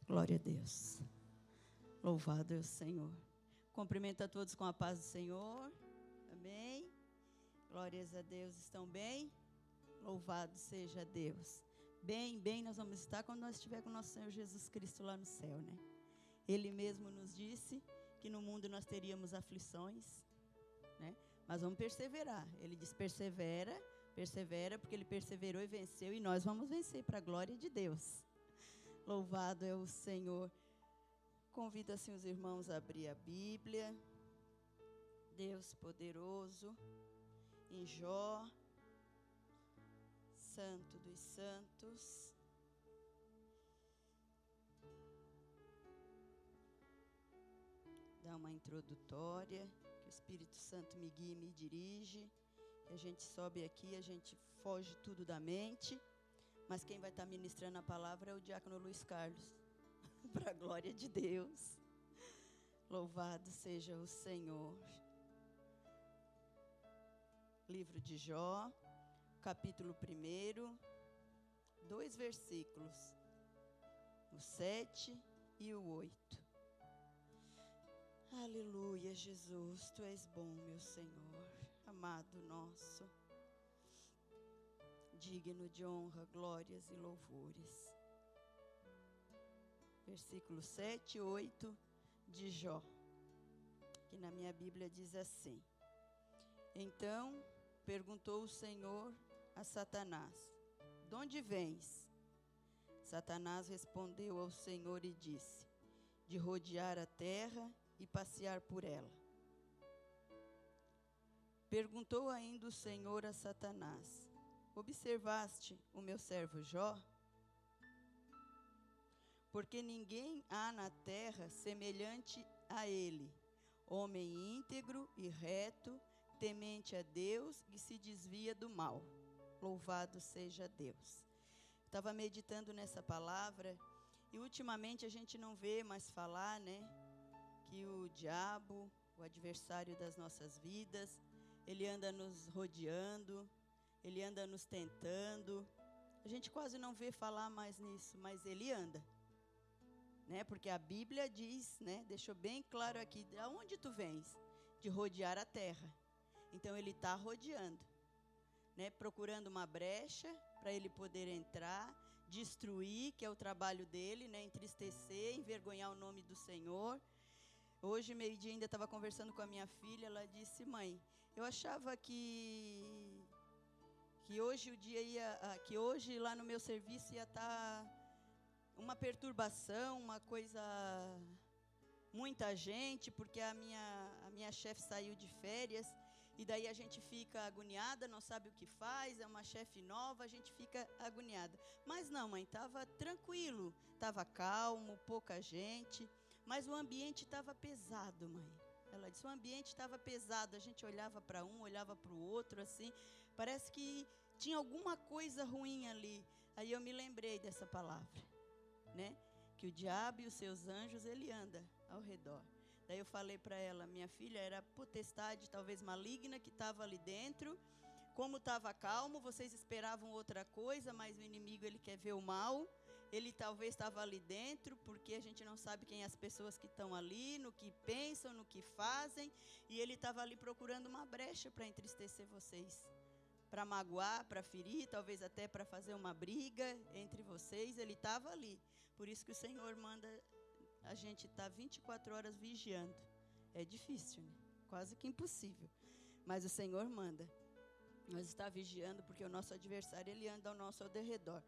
Glória a Deus. Louvado é o Senhor. Cumprimento a todos com a paz do Senhor. Amém. Glórias a Deus. Estão bem? Louvado seja Deus. Bem, nós vamos estar quando nós estiver com o nosso Senhor Jesus Cristo lá no céu, né? Ele mesmo nos disse que no mundo nós teríamos aflições, né? Mas vamos perseverar. Ele diz: persevera, porque ele perseverou e venceu, e nós vamos vencer para a glória de Deus. Louvado é o Senhor. Convido assim os irmãos a abrir a Bíblia. Deus poderoso, em Jó, Santo dos Santos. Dá uma introdutória, que o Espírito Santo me guie e me dirige. Que a gente sobe aqui, a gente foge tudo da mente. Mas quem vai estar ministrando a palavra é o diácono Luiz Carlos. Para a glória de Deus. Louvado seja o Senhor. Livro de Jó, capítulo 1, 2 versículos, o 7 e o 8. Aleluia, Jesus, Tu és bom, meu Senhor, amado nosso, digno de honra, glórias e louvores. Versículo 7 e 8 de Jó, que na minha Bíblia diz assim: Então perguntou o Senhor a Satanás: De onde vens? Satanás respondeu ao Senhor e disse: De rodear a terra e passear por ela. Perguntou ainda o Senhor a Satanás: Observaste o meu servo Jó? Porque ninguém há na terra semelhante a ele, homem íntegro e reto, temente a Deus e se desvia do mal. Louvado seja Deus. Estava meditando nessa palavra e ultimamente a gente não vê mais falar, né? Que o diabo, o adversário das nossas vidas, ele anda nos rodeando, ele anda nos tentando. A gente quase não vê falar mais nisso, mas ele anda. Né? Porque a Bíblia diz, né? Deixou bem claro aqui, de onde tu vens? De rodear a terra. Então ele está rodeando, né? Procurando uma brecha para ele poder entrar, destruir, que é o trabalho dele, né? Entristecer, envergonhar o nome do Senhor. Hoje, meio-dia, ainda estava conversando com a minha filha, ela disse: mãe, eu achava que hoje o dia que hoje lá no meu serviço ia estar uma perturbação, uma coisa, muita gente, porque a minha chefe saiu de férias, e daí a gente fica agoniada, não sabe o que faz, é uma chefe nova, a gente fica agoniada. Mas não, mãe, estava tranquilo, estava calmo, pouca gente, mas o ambiente estava pesado, mãe. Ela disse: o ambiente estava pesado, a gente olhava para um, olhava para o outro, assim, parece que tinha alguma coisa ruim ali. Aí eu me lembrei dessa palavra, né? Que o diabo e os seus anjos, ele anda ao redor. Daí eu falei para ela: minha filha, era potestade talvez maligna que estava ali dentro. Como estava calmo, vocês esperavam outra coisa, mas o inimigo, ele quer ver o mal. Ele talvez estava ali dentro, porque a gente não sabe quem as pessoas que estão ali, no que pensam, no que fazem, e ele estava ali procurando uma brecha para entristecer vocês, para magoar, para ferir, talvez até para fazer uma briga entre vocês. Ele estava ali. Por isso que o Senhor manda a gente estar 24 horas vigiando. É difícil, né? Quase que impossível. Mas o Senhor manda nós estar vigiando, porque o nosso adversário, ele anda ao nosso derredor.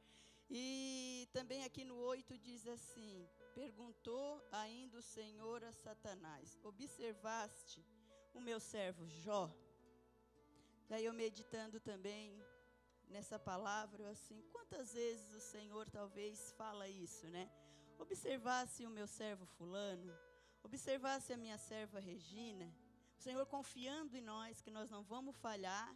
E também aqui no 8 diz assim: perguntou ainda o Senhor a Satanás: observaste o meu servo Jó? Daí eu meditando também nessa palavra, assim, quantas vezes o Senhor talvez fala isso, né? Observasse o meu servo fulano, observasse a minha serva Regina, o Senhor confiando em nós, que nós não vamos falhar,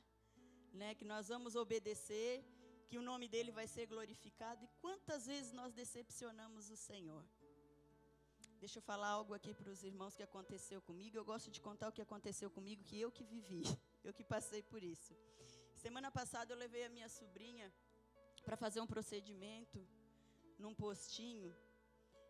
né? Que nós vamos obedecer, que o nome dele vai ser glorificado. E quantas vezes nós decepcionamos o Senhor? Deixa eu falar algo aqui para os irmãos que aconteceu comigo. Eu gosto de contar o que aconteceu comigo, que eu que vivi, eu que passei por isso. Semana passada eu levei a minha sobrinha para fazer um procedimento num postinho.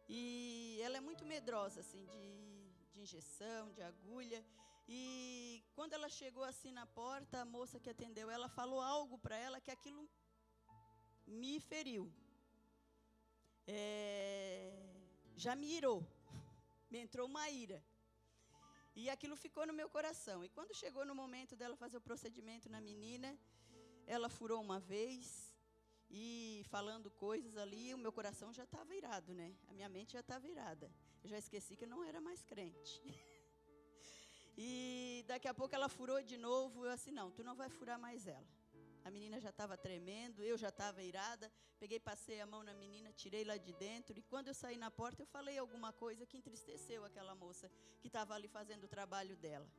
E ela é muito medrosa, assim, de injeção, de agulha. E quando ela chegou assim na porta, a moça que atendeu ela falou algo para ela que aquilo me feriu. Já me irou, me entrou uma ira. E aquilo ficou no meu coração. E quando chegou no momento dela fazer o procedimento na menina, ela furou uma vez e falando coisas ali, o meu coração já estava irado, né? A minha mente já estava irada. Eu já esqueci que eu não era mais crente. E daqui a pouco ela furou de novo. Eu assim, não, tu não vai furar mais ela. A menina já estava tremendo, eu já estava irada. Peguei, passei a mão na menina, tirei lá de dentro. E quando eu saí na porta, eu falei alguma coisa que entristeceu aquela moça que estava ali fazendo o trabalho dela.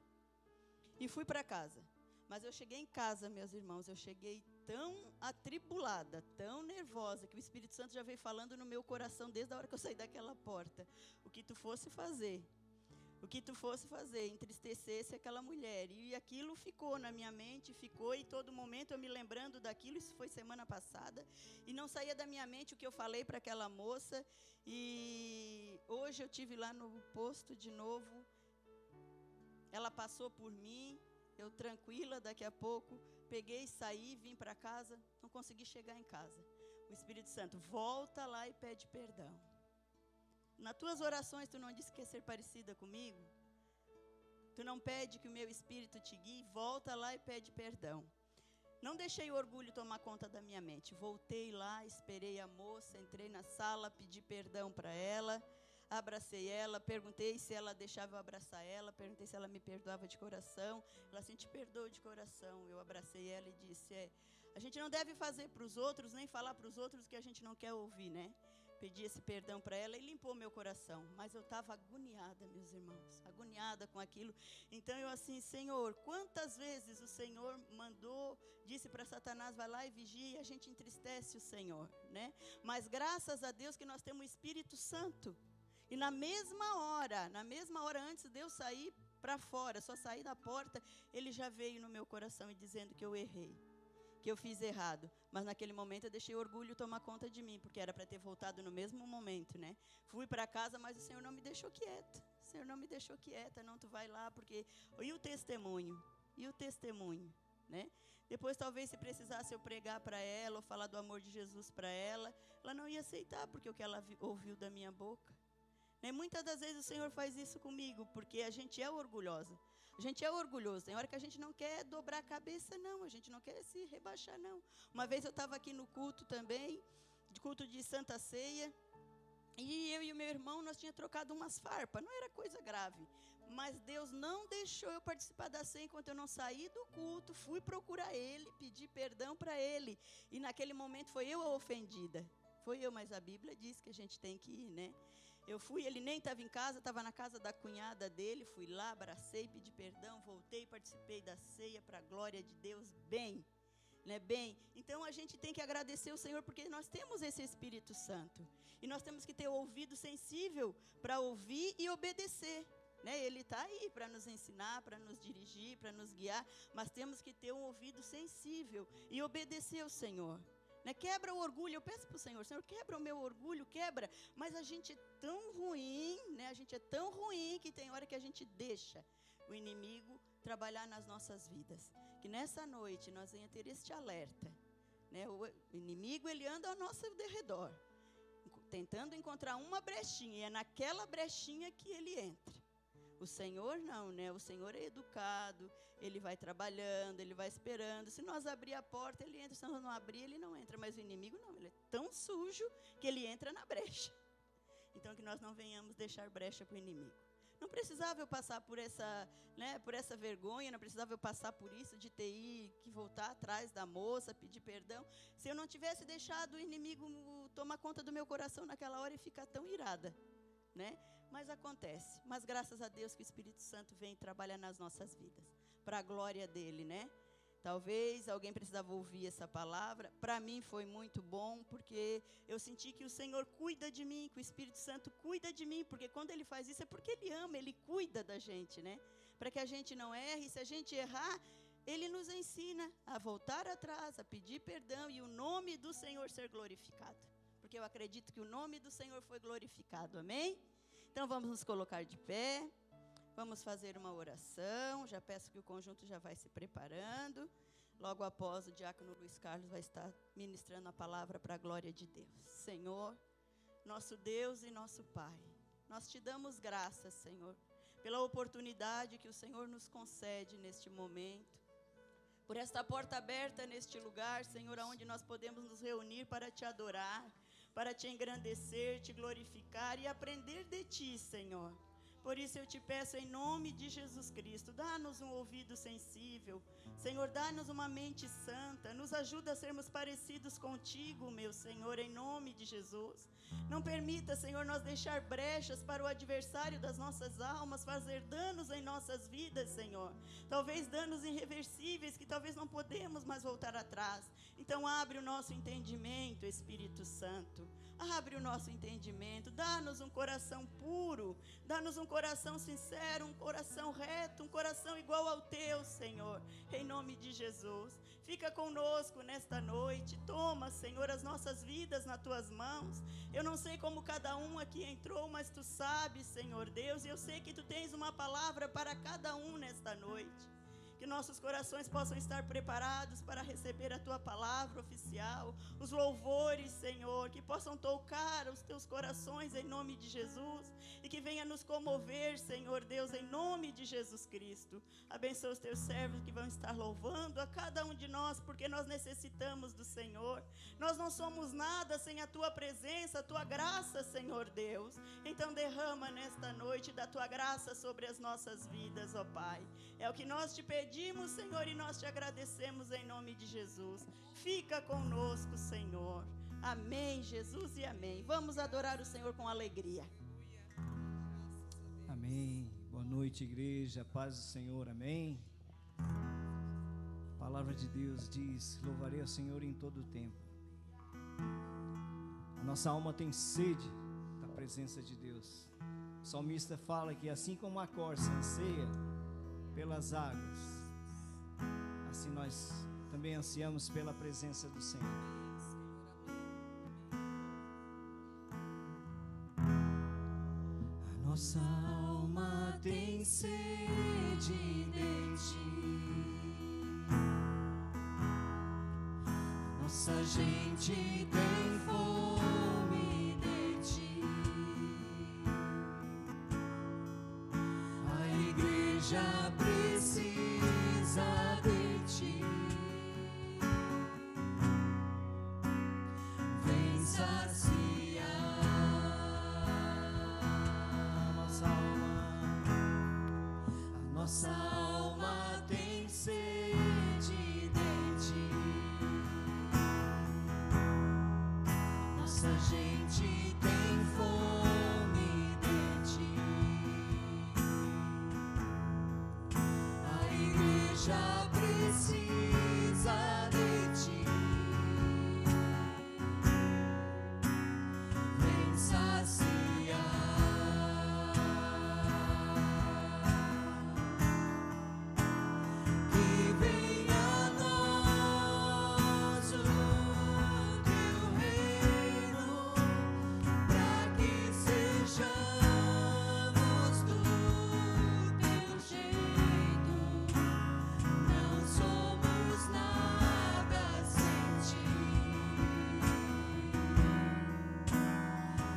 E fui para casa. Mas eu cheguei em casa, meus irmãos, eu cheguei tão atribulada, tão nervosa, que o Espírito Santo já veio falando no meu coração desde a hora que eu saí daquela porta. O que tu fosse fazer, entristecesse aquela mulher. E aquilo ficou na minha mente, ficou, e todo momento eu me lembrando daquilo. Isso foi semana passada, e não saía da minha mente o que eu falei para aquela moça. E hoje eu tive lá no posto de novo, ela passou por mim, eu tranquila, daqui a pouco, peguei, saí, vim para casa, não consegui chegar em casa. O Espírito Santo, volta lá e pede perdão. Nas tuas orações, tu não disse que quer ser parecida comigo? Tu não pede que o meu Espírito te guie? Volta lá e pede perdão. Não deixei o orgulho tomar conta da minha mente. Voltei lá, esperei a moça, entrei na sala, pedi perdão para ela. Abracei ela, perguntei se ela deixava eu abraçar ela, perguntei se ela me perdoava de coração. Ela assim, te perdoou de coração. Eu abracei ela e disse, a gente não deve fazer para os outros, nem falar para os outros o que a gente não quer ouvir, né? Pedi esse perdão para ela e limpou meu coração. Mas eu estava agoniada, meus irmãos, agoniada com aquilo. Então eu assim, Senhor, quantas vezes o Senhor mandou, disse para Satanás, vai lá e vigia, e a gente entristece o Senhor, né? Mas graças a Deus que nós temos o Espírito Santo. E na mesma hora antes de eu sair para fora, só sair da porta, ele já veio no meu coração e dizendo que eu errei, que eu fiz errado. Mas naquele momento eu deixei o orgulho tomar conta de mim, porque era para ter voltado no mesmo momento, né? Fui para casa, mas o Senhor não me deixou quieta. O Senhor não me deixou quieta, não, tu vai lá, porque... E o testemunho, né? Depois talvez se precisasse eu pregar para ela, ou falar do amor de Jesus para ela, ela não ia aceitar, porque o que ela ouviu da minha boca. E muitas das vezes o Senhor faz isso comigo, porque a gente é orgulhosa. A gente é orgulhoso. Tem hora que a gente não quer dobrar a cabeça, não. A gente não quer se rebaixar, não. Uma vez eu estava aqui no culto também, de culto de Santa Ceia, e eu e o meu irmão, nós tínhamos trocado umas farpas. Não era coisa grave. Mas Deus não deixou eu participar da ceia enquanto eu não saí do culto. Fui procurar ele, pedi perdão para ele. E naquele momento foi eu a ofendida. Foi eu, mas a Bíblia diz que a gente tem que ir, né? Eu fui, ele nem estava em casa, estava na casa da cunhada dele, fui lá, abracei, pedi perdão, voltei, participei da ceia para a glória de Deus, bem, né, bem. Então a gente tem que agradecer o Senhor, porque nós temos esse Espírito Santo, e nós temos que ter o ouvido sensível para ouvir e obedecer, né? Ele está aí para nos ensinar, para nos dirigir, para nos guiar, mas temos que ter um ouvido sensível e obedecer ao Senhor. Né? Quebra o orgulho, eu peço para o Senhor, quebra o meu orgulho, quebra, mas a gente é tão ruim, né? A gente é tão ruim que tem hora que a gente deixa o inimigo trabalhar nas nossas vidas. Que nessa noite nós venhamos ter este alerta, né? O inimigo, ele anda ao nosso derredor, tentando encontrar uma brechinha, e é naquela brechinha que ele entra. O Senhor não, né? O Senhor é educado, ele vai trabalhando, ele vai esperando. Se nós abrir a porta, ele entra. Se nós não abrir, ele não entra. Mas o inimigo não, ele é tão sujo que ele entra na brecha. Então que nós não venhamos deixar brecha para o inimigo. Não precisava eu passar por essa, né, por essa vergonha, não precisava eu passar por isso de ter que voltar atrás da moça, pedir perdão. Se eu não tivesse deixado o inimigo tomar conta do meu coração naquela hora e ficar tão irada, né? Mas acontece. Mas graças a Deus que o Espírito Santo vem trabalhar nas nossas vidas, para a glória dele, né? Talvez alguém precisava ouvir essa palavra. Para mim foi muito bom, porque eu senti que o Senhor cuida de mim, que o Espírito Santo cuida de mim, porque quando ele faz isso é porque ele ama, ele cuida da gente, né? Para que a gente não erre. Se a gente errar, ele nos ensina a voltar atrás, a pedir perdão e o nome do Senhor ser glorificado. porque eu acredito que o nome do Senhor foi glorificado, amém? Então vamos nos colocar de pé, vamos fazer uma oração, já peço que o conjunto já vai se preparando, logo após o diácono Luiz Carlos vai estar ministrando a palavra para a glória de Deus. Senhor, nosso Deus e nosso Pai, nós te damos graças, Senhor, pela oportunidade que o Senhor nos concede neste momento, por esta porta aberta neste lugar, Senhor, onde nós podemos nos reunir para te adorar, para te engrandecer, te glorificar e aprender de ti, Senhor. Por isso eu te peço em nome de Jesus Cristo, dá-nos um ouvido sensível, Senhor, dá-nos uma mente santa, nos ajuda a sermos parecidos contigo, meu Senhor, em nome de Jesus. Não permita, Senhor, nós deixar brechas para o adversário das nossas almas, fazer danos em nossas vidas, Senhor. Talvez danos irreversíveis que talvez não podemos mais voltar atrás. Então abre o nosso entendimento, Espírito Santo. Abre o nosso entendimento, dá-nos um coração puro, dá-nos um coração sincero, um coração reto, um coração igual ao teu, Senhor, em nome de Jesus. Fica conosco nesta noite, toma, Senhor, as nossas vidas nas tuas mãos. Eu não sei como cada um aqui entrou, mas tu sabes, Senhor Deus, e eu sei que tu tens uma palavra para cada um nesta noite. Que nossos corações possam estar preparados para receber a tua palavra oficial, os louvores, Senhor, que possam tocar os teus corações em nome de Jesus e que venha nos comover, Senhor Deus, em nome de Jesus Cristo. Abençoa os teus servos que vão estar louvando a cada um de nós, porque nós necessitamos do Senhor. Nós não somos nada sem a tua presença, a tua graça, Senhor Deus. Então derrama nesta noite da tua graça sobre as nossas vidas, ó Pai. É o que nós te pedimos, Senhor, e nós te agradecemos em nome de Jesus. Fica conosco, Senhor. Amém, Jesus, e amém. Vamos adorar o Senhor com alegria. Amém. Boa noite, igreja. Paz do Senhor. Amém. A palavra de Deus diz: louvarei ao Senhor em todo o tempo. A nossa alma tem sede da presença de Deus. O salmista fala que assim como a corça anseia pelas águas, assim nós também ansiamos pela presença do Senhor. A nossa alma tem sede de ti, a nossa gente tem fome de ti, a igreja precisa de ti. Vem saciar a nossa alma tem sede de ti, nossa gente tem fome de ti, a igreja precisa de ti. Vem saciar. Que venha a nós o teu reino, pra que sejamos do teu jeito. Não somos nada sem ti.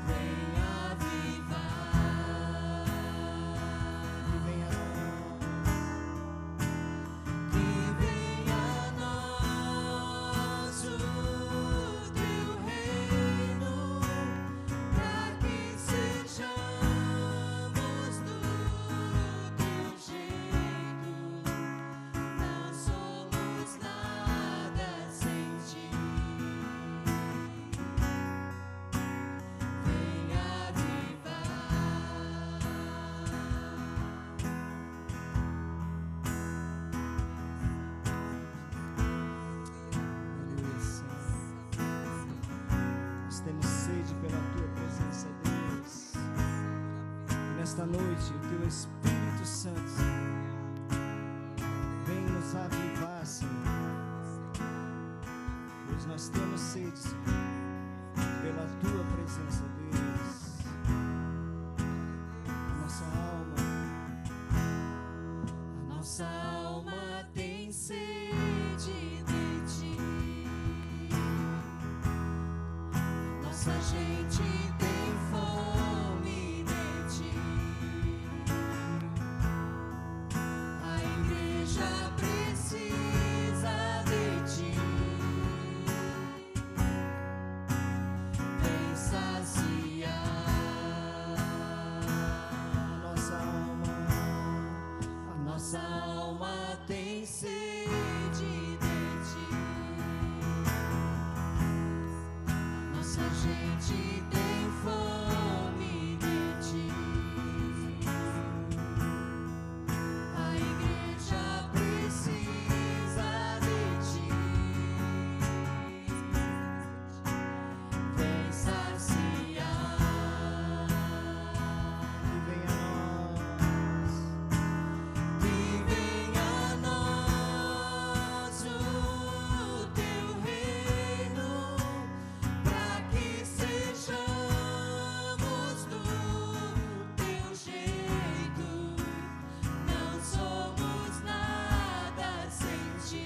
Vem avivar. Que venha a nós o teu reino, pra que sejamos do teu jeito. Não somos nada sem ti. Vem avivar. Aleluia, Senhor. Nós temos sede pela tua presença, Deus. E nesta noite, o teu Espírito Santo, Senhor, vem nos avivar, Senhor. Pois nós temos sede, Senhor, pela tua Nossa alma tem sede de ti. Nossa gente tem fome de ti. A igreja precisa de ti. Vem saciar a nossa alma tem sede de ti. Nossa gente tem fome de ti. A igreja precisa de ti. Vem saciar. Que venha a nós. Que venha a nós o teu reino, para que sejamos do teu jeito. Não somos nada sem ti.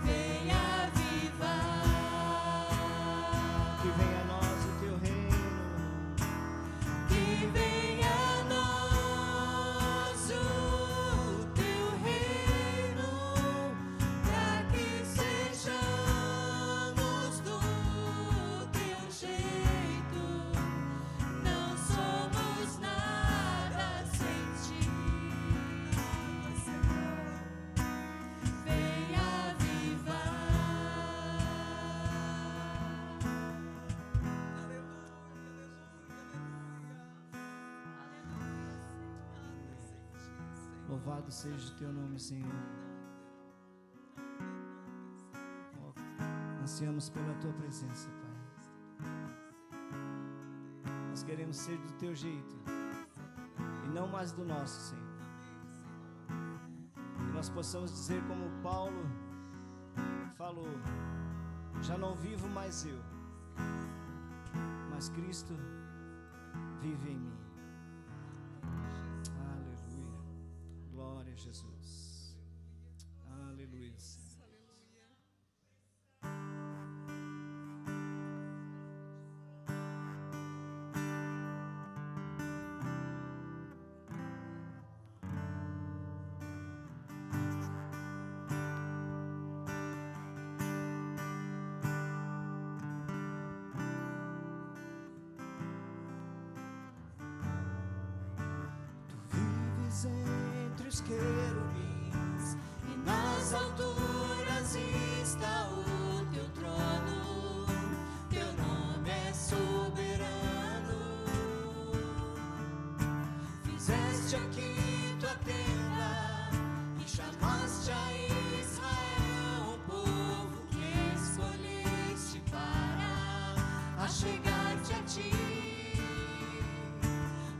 Venha avivar. Que venha a nós o teu reino. Que venha a nós o teu reino, para que sejamos do teu jeito. Não somos nada sem ti. Venha avivar. Louvado seja o teu nome, Senhor. Ó, ansiamos pela tua presença, Pai. Nós queremos ser do teu jeito e não mais do nosso, Senhor. Que nós possamos dizer como Paulo falou: já não vivo mais eu, mas Cristo vive em mim. Aleluia. Glória a Jesus. Aleluia, Senhor. Tu vives entre os querubins e nas alturas está o teu trono. Teu nome é soberano. Fizeste aqui tua tenda e chamaste a Israel, o povo que escolheste para achegar-te a ti.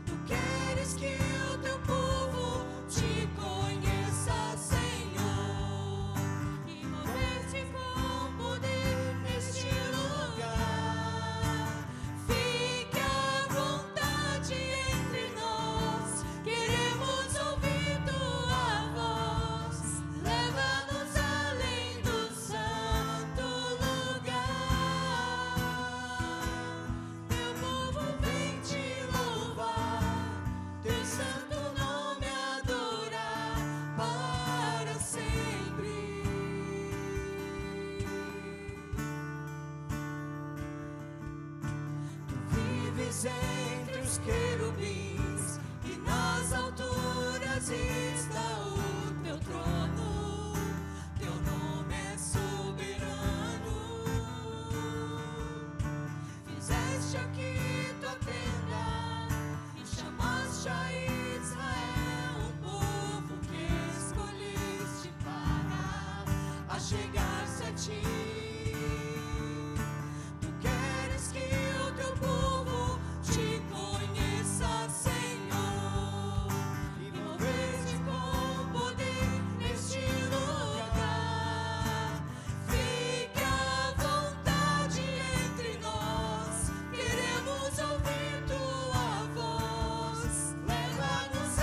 Tu queres que o teu povo te conheça, Senhor, e mover-te com poder neste lugar. Fique à vontade entre nós, queremos ouvir tua voz. Leva-nos além do santo lugar. Teu povo vem te louvar, teu santo nome adorar para sempre. Tu vives entre os querubins e nas alturas está o teu trono. Teu nome é soberano. Fizeste aqui tua tenda e chamaste a Israel, o povo que escolheste para achegar-se a ti. Tu queres que o teu povo te conheça, Senhor, e mover-te com poder neste lugar. Fique à vontade entre nós, queremos ouvir tua voz. Leva-nos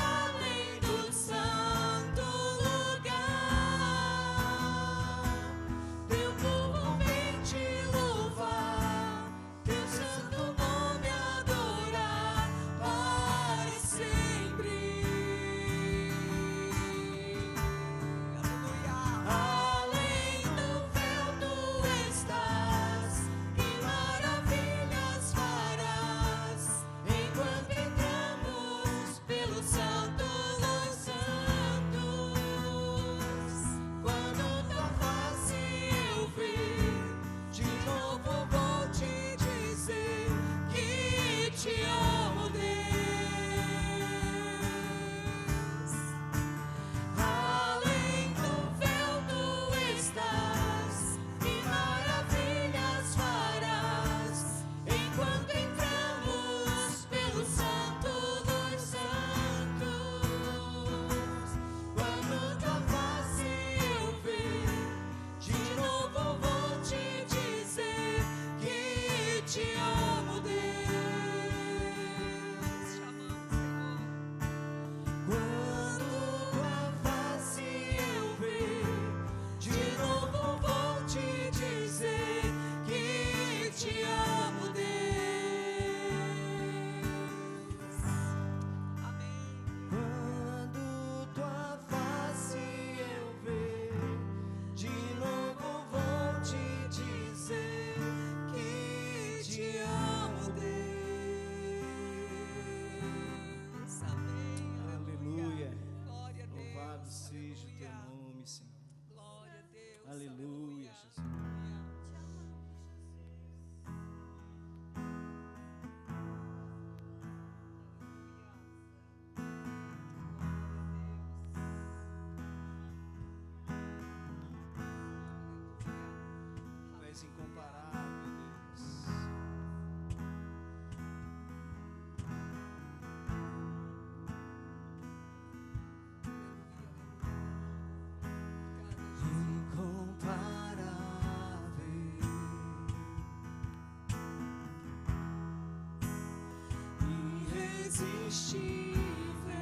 irresistível,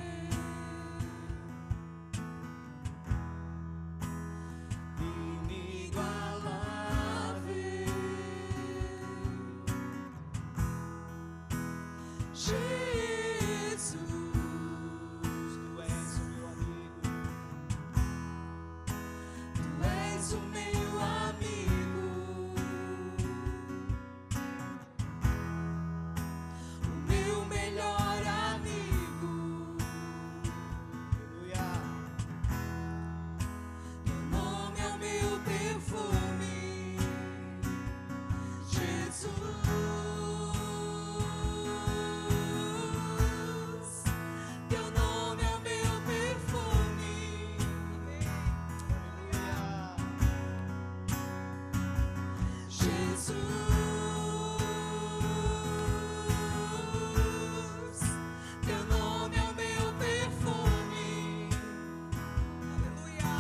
inigualável, Jesus, Tu és o meu amigo, Tu és o meu amigo, o meu melhor amigo. aleluia. Teu nome é o meu perfume, Jesus. Teu nome é o meu perfume, Jesus. Teu nome é o meu perfume, aleluia.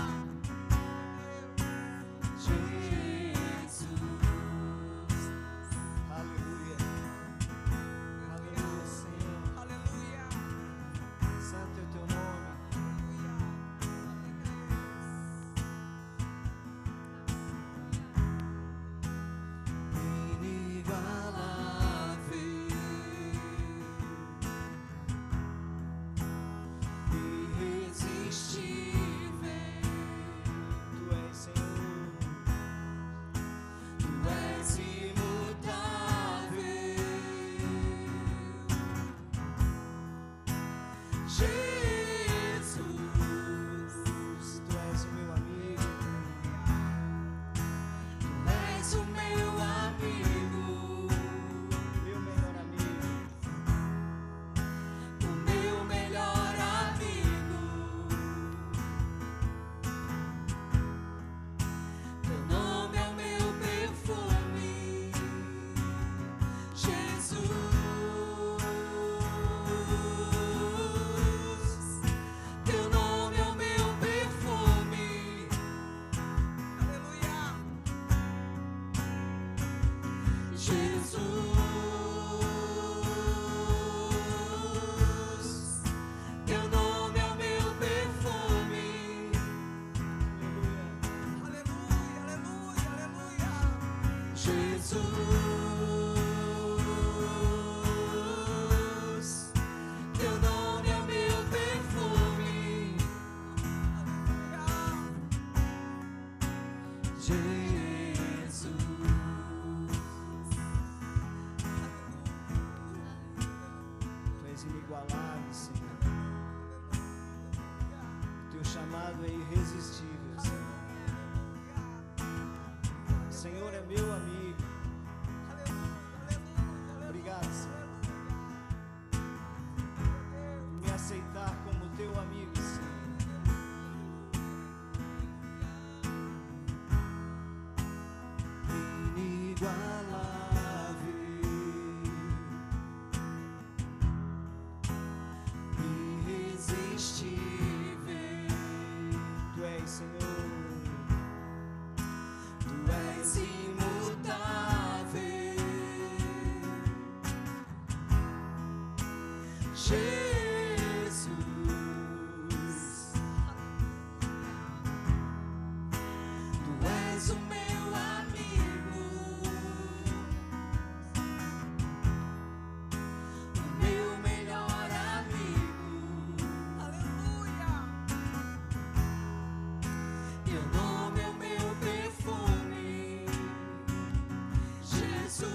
Jesus, Aleluia. Aleluia, Senhor. aleluia. Santo é o teu nome. Inigualável, irresistível, Tu és, Senhor. Tu és imutável, Jesus. Tu és o meu amigo, Tu és o meu amigo, meu melhor amigo. o meu melhor amigo. Teu nome é o meu perfume, Jesus. Teu nome é o meu perfume, aleluia. Jesus, teu nome é o meu perfume, aleluia, aleluia, aleluia. Jesus, teu nome é o meu perfume, aleluia. Jesus. Tu és inigualável, Senhor. Teu chamado é irresistível, Senhor. Senhor é meu amigo. Obrigado, Senhor, por me aceitar como teu amigo, Senhor. Inigualável, irresistível, Tu és, Senhor. Tu és imutável, Jesus. Tu és o meu amigo, o meu melhor amigo, aleluia. Teu nome é o meu perfume, Jesus.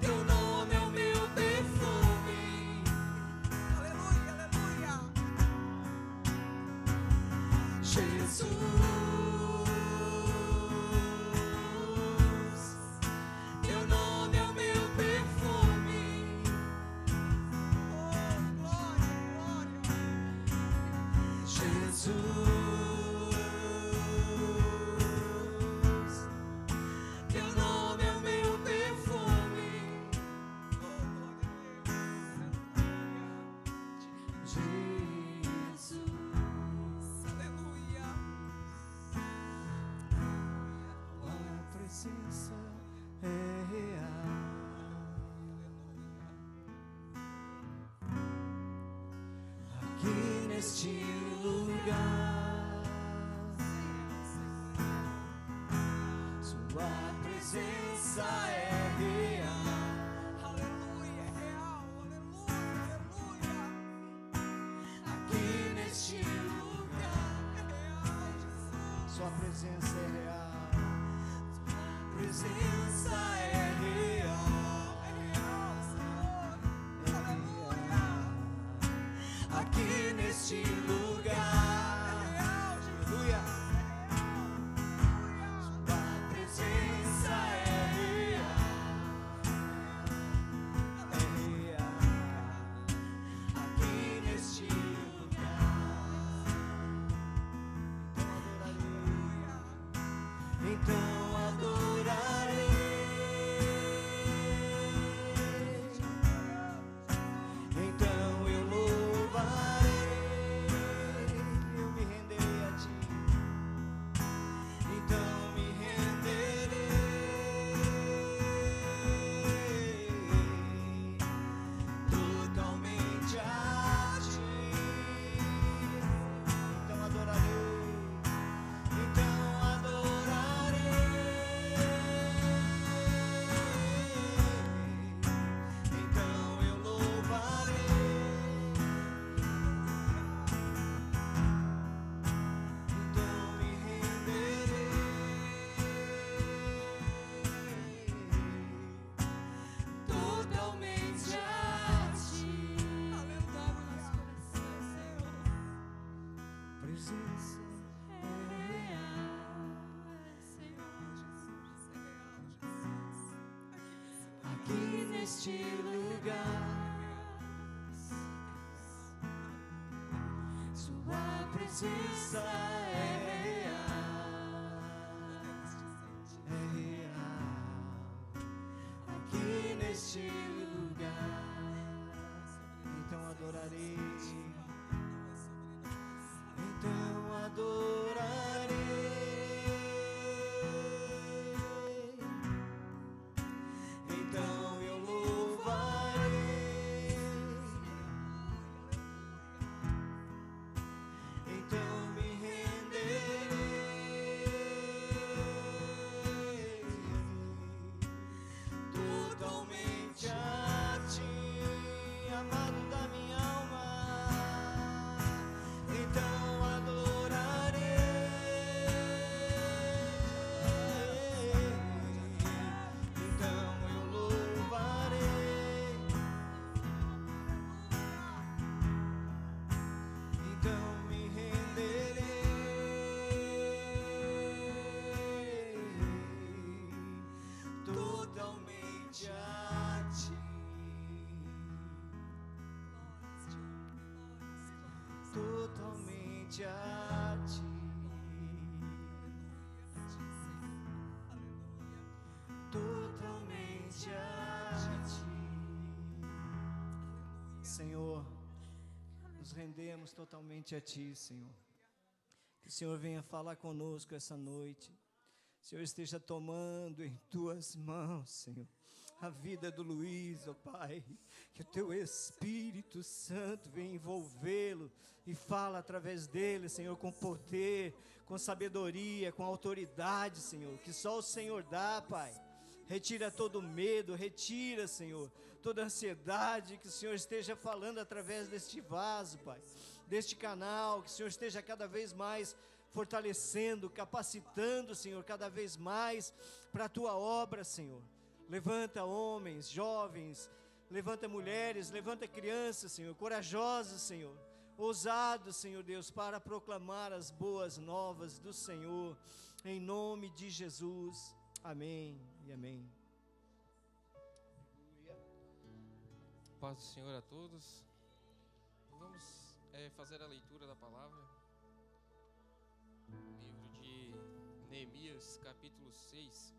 Teu nome é o meu perfume, aleluia, aleluia. Jesus, teu nome é o meu perfume, oh, glória, glória. Jesus, teu nome é o meu perfume, oh, glória a Deus. Jesus, aleluia. A presença é real. presença é real. Aleluia, é real. Aleluia, aleluia. Aqui neste lugar é real, Jesus. Sua presença é real. Presença é real. É real, Senhor. Aleluia. Aqui neste lugar é real, Jesus. Aleluia. Sua presença é real. É real. Aqui neste lugar. Então adorarei. Então eu louvarei. Eu me renderei a ti. Então me renderei. Totalmente a ti. Então adorarei. Então adorarei. Então eu louvarei. Então me renderei. Totalmente a ti. Aleluia. Presença É real, Senhor Jesus, é real, Jesus. Aqui neste lugar, Sua presença é real. é real. Aqui neste lugar. Então adorarei. Então adorarei. Então eu louvarei. Então me renderei. Totalmente a ti, amado da minha alma. Então adorarei. Então eu louvarei. Então me renderei. Totalmente a ti. Totalmente a ti. Totalmente a ti. Senhor, nos rendemos totalmente a ti, Senhor. Que o Senhor venha falar conosco essa noite. O Senhor esteja tomando em tuas mãos, Senhor, a vida do Luiz, ó Pai. Que o teu Espírito Santo venha envolvê-lo e fala através dele, Senhor, com poder, com sabedoria, com autoridade, Senhor, que só o Senhor dá, Pai. Retira todo medo, retira, Senhor, toda ansiedade, que o Senhor esteja falando através deste vaso, Pai, deste canal, que o Senhor esteja cada vez mais fortalecendo, capacitando, Senhor, cada vez mais para a tua obra, Senhor. Levanta homens, jovens, levanta mulheres, levanta crianças, Senhor, corajosos, Senhor, ousados, Senhor Deus, para proclamar as boas novas do Senhor, em nome de Jesus. Amém e amém. Paz do Senhor a todos. Vamos fazer a leitura da palavra. Livro de Neemias, capítulo 6.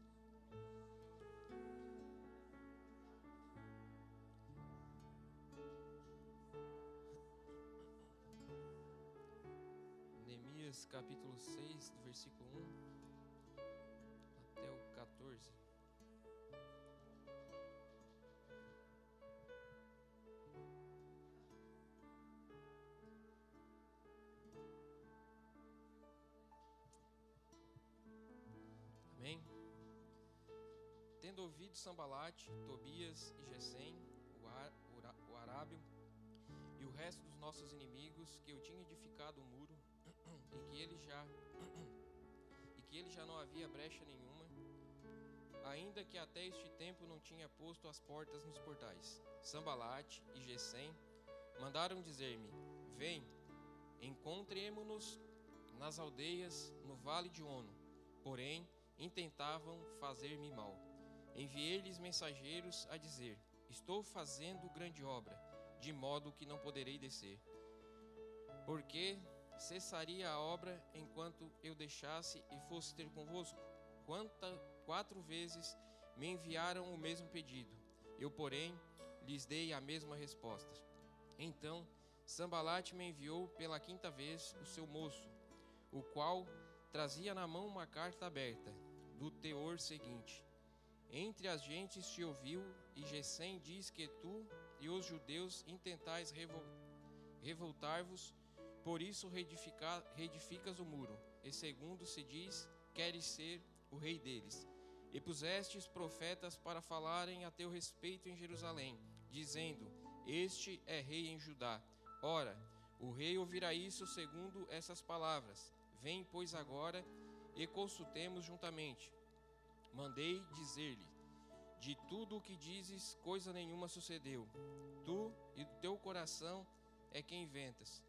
Neemias, capítulo 6, do versículo 1 até o 14. Amém? Tendo ouvido Sambalate, Tobias e Gesem, o arábio, e o resto dos nossos inimigos, que eu tinha edificado o muro, e que ele já não havia brecha nenhuma, ainda que até este tempo não tinha posto as portas nos portais. Sambalate e Gesem mandaram dizer-me: vem, encontremo-nos nas aldeias no vale de Ono. Porém, intentavam fazer-me mal. Enviei-lhes mensageiros a dizer: estou fazendo grande obra, de modo que não poderei descer. Porque cessaria a obra enquanto eu deixasse e fosse ter convosco? 4 vezes me enviaram o mesmo pedido. Eu, porém, lhes dei a mesma resposta. Então, Sambalate me enviou pela 5ª vez o seu moço, o qual trazia na mão uma carta aberta, do teor seguinte: entre as gentes te ouviu, e Gesem diz que tu e os judeus intentais revoltar-vos, por isso reedificas o muro, e segundo se diz, queres ser o rei deles. E pusestes profetas para falarem a teu respeito em Jerusalém, dizendo: este é rei em Judá. Ora, o rei ouvirá isso segundo essas palavras. Vem, pois, agora, e consultemos juntamente. Mandei dizer-lhe: de tudo o que dizes, coisa nenhuma sucedeu. Tu e do teu coração é que inventas.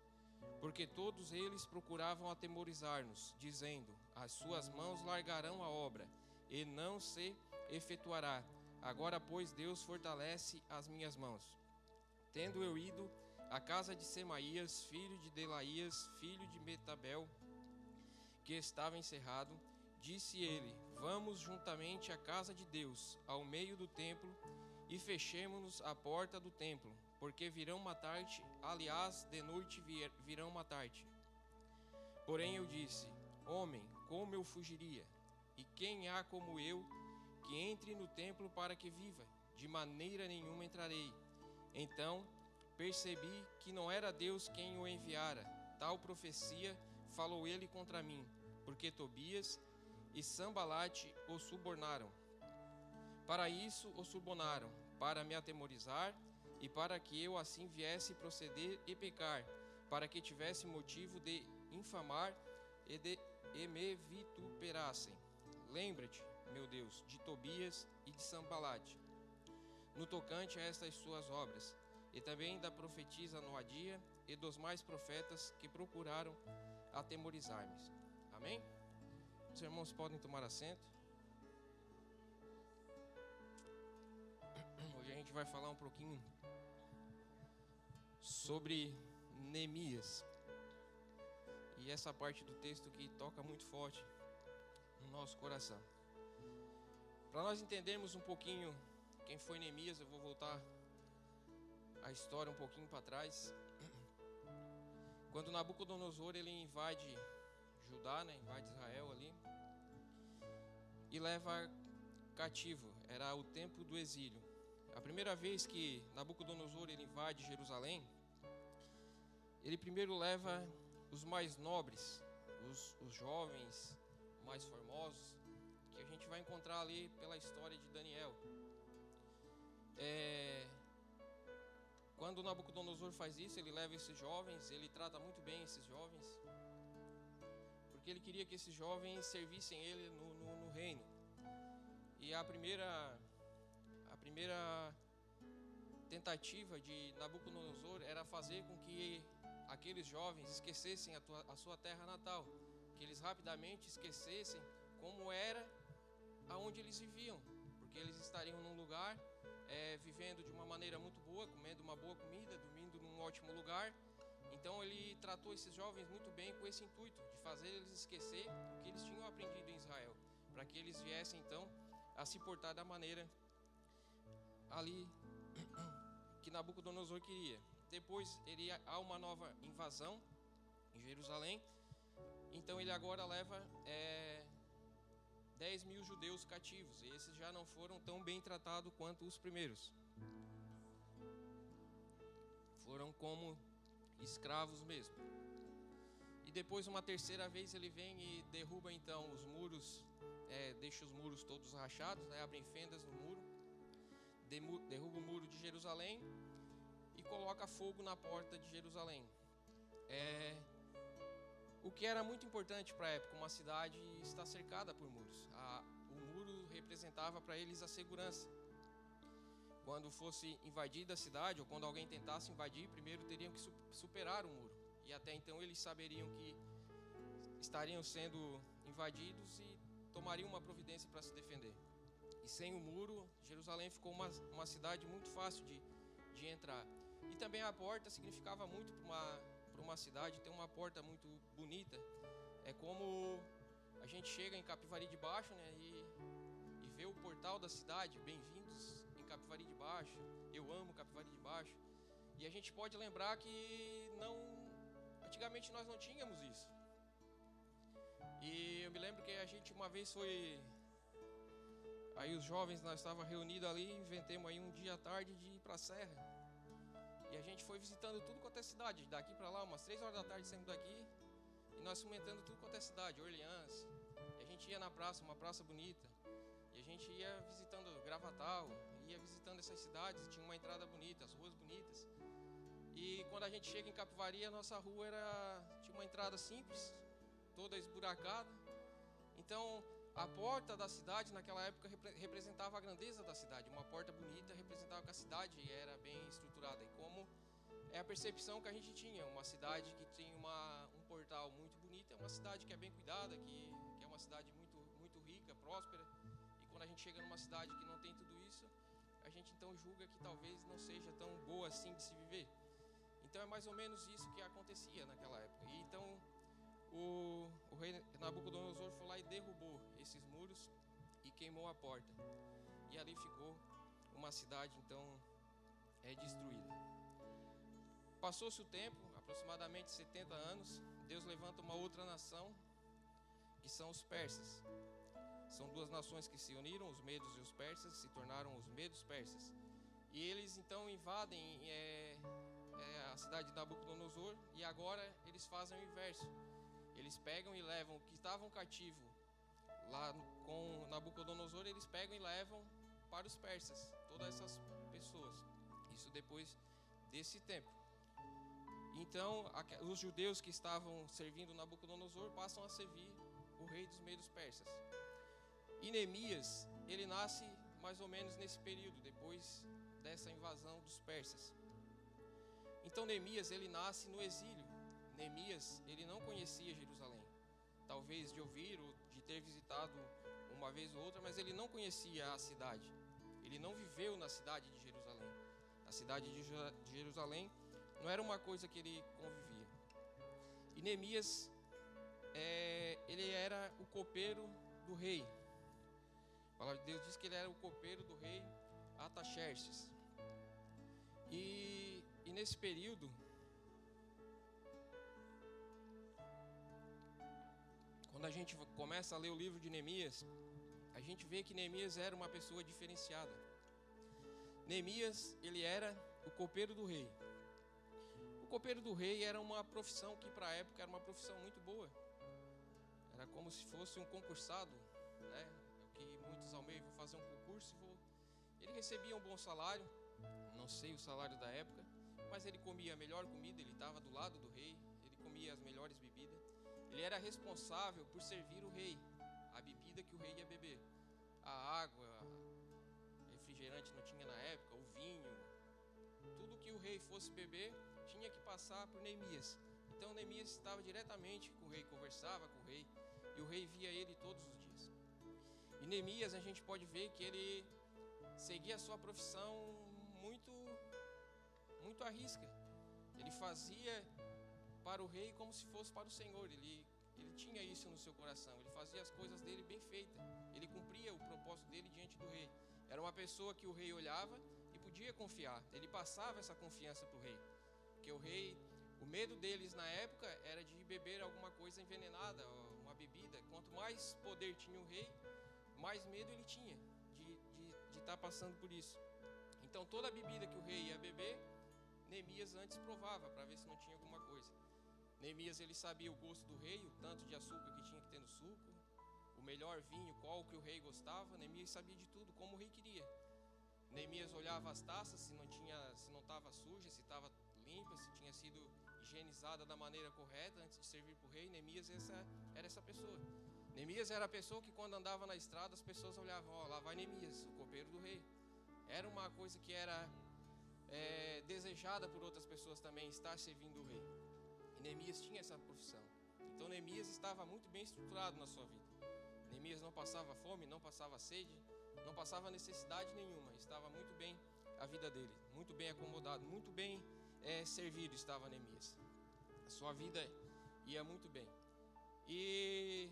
Porque todos eles procuravam atemorizar-nos, dizendo: as suas mãos largarão a obra, e não se efetuará. Agora, pois, Deus fortalece as minhas mãos. Tendo eu ido à casa de Semaías, filho de Delaías, filho de Metabel, que estava encerrado, disse ele: vamos juntamente à casa de Deus, ao meio do templo, e fechemo-nos à porta do templo, porque virão matar-te, aliás, de noite virão matar-te. Porém eu disse: homem, como eu fugiria? E quem há como eu que entre no templo para que viva? De maneira nenhuma entrarei. Então percebi que não era Deus quem o enviara. Tal profecia falou ele contra mim, porque Tobias e Sambalate o subornaram. Para isso o subornaram, para me atemorizar, e para que eu assim viesse proceder e pecar, para que tivesse motivo de infamar e me vituperassem. Lembra-te, meu Deus, de Tobias e de Sambalate, no tocante a estas suas obras, e também da profetisa Noadia e dos mais profetas que procuraram atemorizar-me. Amém? Os irmãos podem tomar assento. Hoje a gente vai falar um pouquinho sobre Neemias. E essa parte do texto que toca muito forte no nosso coração. Para nós entendermos um pouquinho quem foi Neemias, eu vou voltar a história um pouquinho para trás. Quando Nabucodonosor ele invade Judá, invade Israel ali, e leva cativo, era o tempo do exílio. A primeira vez que Nabucodonosor ele invade Jerusalém, ele primeiro leva os mais nobres, os jovens, mais formosos, que a gente vai encontrar ali pela história de Daniel. Quando Nabucodonosor faz isso, ele leva esses jovens, ele trata muito bem esses jovens, porque ele queria que esses jovens servissem ele no reino. E a primeira tentativa de Nabucodonosor era fazer com que aqueles jovens esquecessem a sua terra natal, que eles rapidamente esquecessem como era aonde eles viviam, porque eles estariam num lugar vivendo de uma maneira muito boa, comendo uma boa comida, dormindo num ótimo lugar. Então ele tratou esses jovens muito bem com esse intuito de fazer eles esquecer o que eles tinham aprendido em Israel, para que eles viessem então a se portar da maneira ali que Nabucodonosor queria. Depois há uma nova invasão em Jerusalém. Então ele agora leva 10.000 judeus cativos, e esses já não foram tão bem tratados quanto os primeiros. Foram como escravos mesmo. E depois, uma terceira vez, ele vem e derruba então os muros, deixa os muros todos rachados, né? Abrem fendas no muro, derruba o muro de Jerusalém e coloca fogo na porta de Jerusalém. O que era muito importante para a época, uma cidade está cercada por muros. O muro representava para eles a segurança. Quando fosse invadida a cidade, ou quando alguém tentasse invadir, primeiro teriam que superar o muro. E até então eles saberiam que estariam sendo invadidos e tomariam uma providência para se defender. E sem o muro, Jerusalém ficou uma cidade muito fácil de entrar. E também a porta significava muito para uma cidade ter uma porta muito bonita. É como a gente chega em Capivari de Baixo, né, e vê o portal da cidade, bem-vindos em Capivari de Baixo, eu amo Capivari de Baixo. E a gente pode lembrar que antigamente nós não tínhamos isso. E eu me lembro que a gente uma vez foi, aí os jovens, nós estávamos reunidos ali, inventemos aí um dia à tarde de ir para a Serra. E a gente foi visitando tudo quanto é cidade, daqui para lá, umas 3 horas da tarde saímos daqui, e nós fomos entrando tudo quanto é cidade, Orleans. E a gente ia na praça, uma praça bonita, e a gente ia visitando Gravatal, ia visitando essas cidades, tinha uma entrada bonita, as ruas bonitas. E quando a gente chega em Capivari, a nossa rua tinha uma entrada simples, toda esburacada. Então, a porta da cidade naquela época representava a grandeza da cidade. Uma porta bonita representava que a cidade era bem estruturada. E como é a percepção que a gente tinha, uma cidade que tem um portal muito bonito, é uma cidade que é bem cuidada, que é uma cidade muito, muito rica, próspera. E quando a gente chega numa cidade que não tem tudo isso, a gente então julga que talvez não seja tão boa assim de se viver. Então é mais ou menos isso que acontecia naquela época. E então o rei Nabucodonosor foi lá e derrubou esses muros e queimou a porta. E ali ficou uma cidade então destruída. Passou-se o tempo, aproximadamente 70 anos, Deus levanta uma outra nação, que são os persas. São duas nações que se uniram, os medos e os persas, se tornaram os medos persas. E eles então invadem a cidade de Nabucodonosor, e agora eles fazem o inverso. Eles pegam e levam o que estavam cativo lá com Nabucodonosor, eles pegam e levam para os persas, todas essas pessoas. Isso depois desse tempo. Então, os judeus que estavam servindo Nabucodonosor passam a servir o rei dos medos persas. E Neemias, ele nasce mais ou menos nesse período, depois dessa invasão dos persas. Então Neemias, ele nasce no exílio. Neemias, ele não conhecia Jerusalém. Talvez de ouvir ou de ter visitado uma vez ou outra, mas ele não conhecia a cidade. Ele não viveu na cidade de Jerusalém. A cidade de Jerusalém não era uma coisa que ele convivia. E Neemias, ele era o copeiro do rei. A palavra de Deus diz que ele era o copeiro do rei Artaxerxes. E nesse período, quando a gente começa a ler o livro de Neemias, a gente vê que Neemias era uma pessoa diferenciada. Neemias, ele era o copeiro do rei. O copeiro do rei era uma profissão que para a época era uma profissão muito boa. Era como se fosse um concursado, né? Que muitos almejam, vou fazer um concurso e ele recebia um bom salário, não sei o salário da época, mas ele comia a melhor comida, ele estava do lado do rei, ele comia as melhores bebidas. Ele era responsável por servir o rei, a bebida que o rei ia beber. A água, refrigerante não tinha na época, o vinho, tudo que o rei fosse beber tinha que passar por Neemias. Então Neemias estava diretamente com o rei, conversava com o rei, e o rei via ele todos os dias. E Neemias, a gente pode ver que ele seguia a sua profissão muito à risca. Ele fazia para o rei como se fosse para o Senhor. Ele tinha isso no seu coração. Ele fazia as coisas dele bem feitas. Ele cumpria o propósito dele diante do rei. Era uma pessoa que o rei olhava e podia confiar. Ele passava essa confiança para o rei. Porque o medo deles na época era de beber alguma coisa envenenada, uma bebida. Quanto mais poder tinha o rei, mais medo ele tinha de estar passando por isso. Então toda a bebida que o rei ia beber, Neemias antes provava para ver se não tinha alguma coisa. Neemias, ele sabia o gosto do rei, o tanto de açúcar que tinha que ter no suco, o melhor vinho, qual que o rei gostava. Neemias sabia de tudo, como o rei queria. Neemias olhava as taças, se não estava suja, se estava limpa, se tinha sido higienizada da maneira correta antes de servir para o rei. Neemias era essa pessoa. Neemias era a pessoa que quando andava na estrada as pessoas olhavam, ó, lá vai Neemias, o copeiro do rei. Era uma coisa que era desejada por outras pessoas também, estar servindo o rei. E Neemias tinha essa profissão. Então Neemias estava muito bem estruturado na sua vida. Neemias não passava fome, não passava sede, não passava necessidade nenhuma. Estava muito bem a vida dele, muito bem acomodado, muito bem servido estava Neemias. A sua vida ia muito bem. E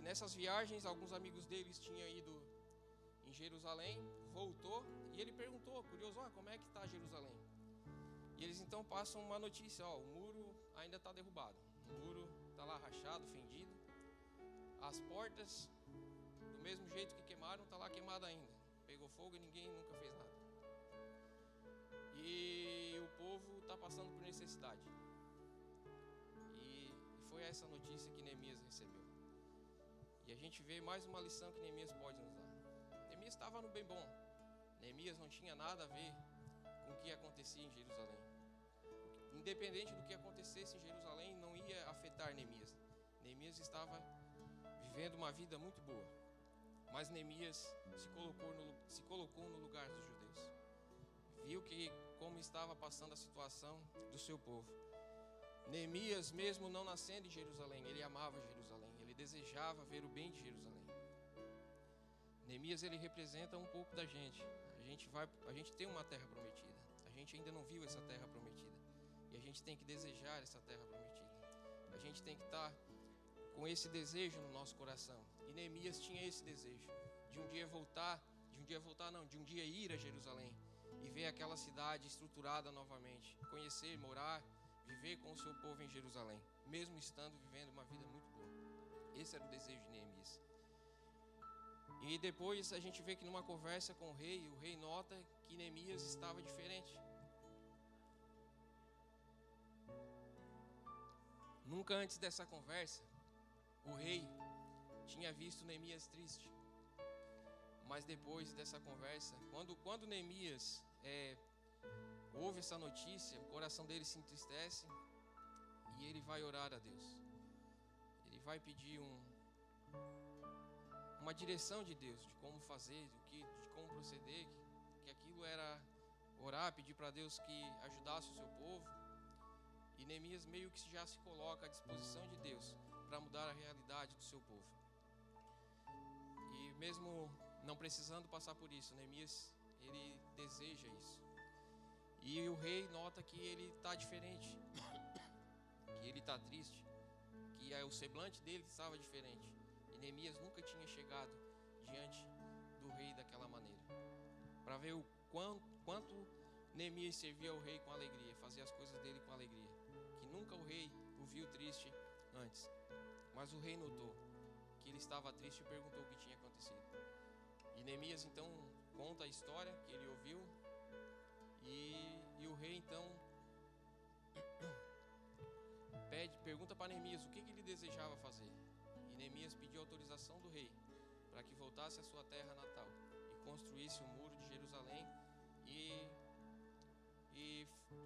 nessas viagens, alguns amigos deles tinham ido em Jerusalém, voltou e ele perguntou, curioso, como é que está Jerusalém? E eles então passam uma notícia, o muro ainda está derrubado, o muro está lá rachado, fendido, as portas, do mesmo jeito que queimaram, está lá queimada ainda, pegou fogo e ninguém nunca fez nada. E o povo está passando por necessidade. E foi essa notícia que Neemias recebeu. E a gente vê mais uma lição que Neemias pode nos dar. Neemias estava no bem bom. Neemias não tinha nada a ver com o que acontecia em Jerusalém. Independente do que acontecesse em Jerusalém, não ia afetar Neemias. Neemias estava vivendo uma vida muito boa. Mas Neemias se colocou no lugar dos judeus. Viu como estava passando a situação do seu povo. Neemias, mesmo não nascendo em Jerusalém, ele amava Jerusalém. Ele desejava ver o bem de Jerusalém. Neemias, ele representa um pouco da gente. A gente tem uma terra prometida. A gente ainda não viu essa terra prometida. E a gente tem que desejar essa terra prometida. A gente tem que estar com esse desejo no nosso coração. E Neemias tinha esse desejo de um dia ir a Jerusalém e ver aquela cidade estruturada novamente, conhecer, morar, viver com o seu povo em Jerusalém, mesmo estando vivendo uma vida muito boa. Esse era o desejo de Neemias. E depois a gente vê que numa conversa com o rei nota que Neemias estava diferente. Nunca antes dessa conversa, o rei tinha visto Neemias triste. Mas depois dessa conversa, quando Neemias ouve essa notícia, o coração dele se entristece e ele vai orar a Deus. Ele vai pedir uma direção de Deus, de como fazer, de como proceder, que aquilo era orar, pedir para Deus que ajudasse o seu povo. E Neemias meio que já se coloca à disposição de Deus para mudar a realidade do seu povo. E mesmo não precisando passar por isso, Neemias, ele deseja isso. E o rei nota que ele está diferente, que ele está triste, que o semblante dele estava diferente. E Neemias nunca tinha chegado diante do rei daquela maneira, para ver o quanto Neemias servia ao rei com alegria, fazia as coisas dele com alegria, que nunca o rei o viu triste antes. Mas o rei notou que ele estava triste e perguntou o que tinha acontecido. E Neemias então conta a história que ele ouviu, e o rei então pergunta para Neemias o que ele desejava fazer. E Neemias pediu autorização do rei para que voltasse à sua terra natal e construísse o muro de Jerusalém e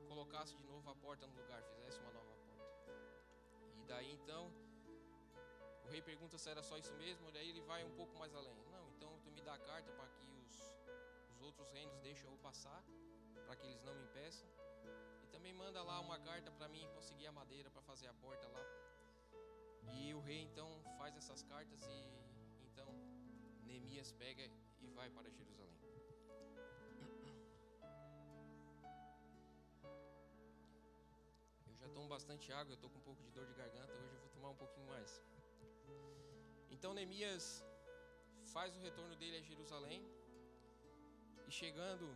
colocasse de novo a porta no lugar, fizesse uma nova porta. E daí então o rei pergunta se era só isso mesmo, daí ele vai um pouco mais além. Não, então tu me dá a carta para que os outros reinos deixem eu passar, para que eles não me impeçam. E também manda lá uma carta para mim conseguir a madeira para fazer a porta lá. E o rei então faz essas cartas e então Neemias pega e vai para Jerusalém. Eu já tomo bastante água, eu estou com um pouco de dor de garganta, hoje eu vou tomar um pouquinho mais. Então Neemias faz o retorno dele a Jerusalém. E chegando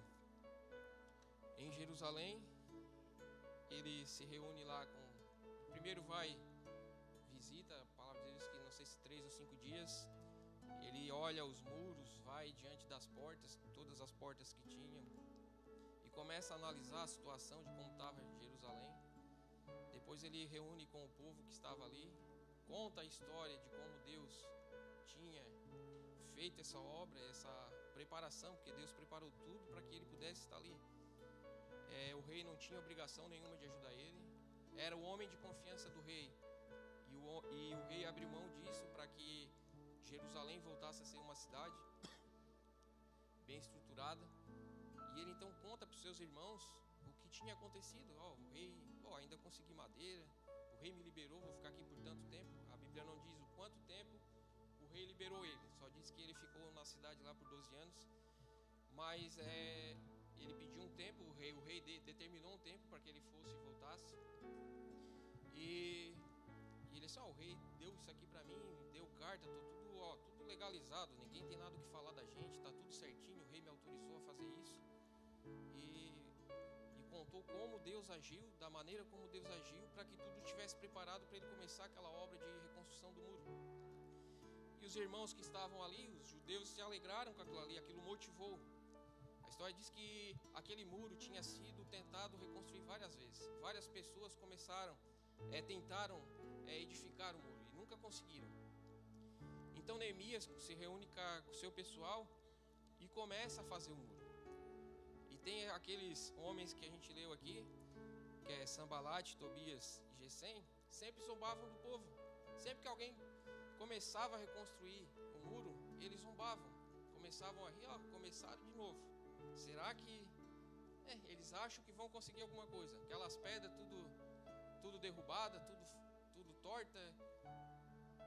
em Jerusalém, ele se reúne lá com... Primeiro visita, a palavra de Deus que não sei se 3 ou 5 dias. Ele olha os muros, vai diante das portas, todas as portas que tinham, e começa a analisar a situação de como estava Jerusalém. depois ele reúne com o povo que estava ali, conta a história de como Deus tinha feito essa obra, essa preparação, porque Deus preparou tudo para que ele pudesse estar ali. O rei não tinha obrigação nenhuma de ajudar ele, era o homem de confiança do rei, e o rei abriu mão disso para que Jerusalém voltasse a ser uma cidade bem estruturada. E ele então conta para os seus irmãos o que tinha acontecido. O rei, ainda consegui madeira, o rei me liberou, vou ficar aqui por tanto tempo. A Bíblia não diz o quanto tempo o rei liberou ele, só diz que ele ficou na cidade lá por 12 anos. Mas ele pediu um tempo, o rei determinou um tempo para que ele fosse e voltasse. E ele disse: o rei deu isso aqui para mim, deu carta, tudo legalizado, ninguém tem nada o que falar da gente, está tudo certinho, o rei me autorizou a fazer isso. E contou como Deus agiu, da maneira como Deus agiu, para que tudo estivesse preparado para ele começar aquela obra de reconstrução do muro. E os irmãos que estavam ali, os judeus, se alegraram com aquilo ali, aquilo motivou. A história diz que aquele muro tinha sido tentado reconstruir várias vezes. Várias pessoas tentaram edificar o muro e nunca conseguiram. Então Neemias se reúne com o seu pessoal e começa a fazer o muro. E tem aqueles homens que a gente leu aqui, que é Sanbalate, Tobias e Gesem, sempre zombavam do povo. Sempre que alguém começava a reconstruir o muro, eles zombavam. Começavam a rir, começaram de novo. Será que eles acham que vão conseguir alguma coisa? Aquelas pedras tudo derrubada, tudo torta.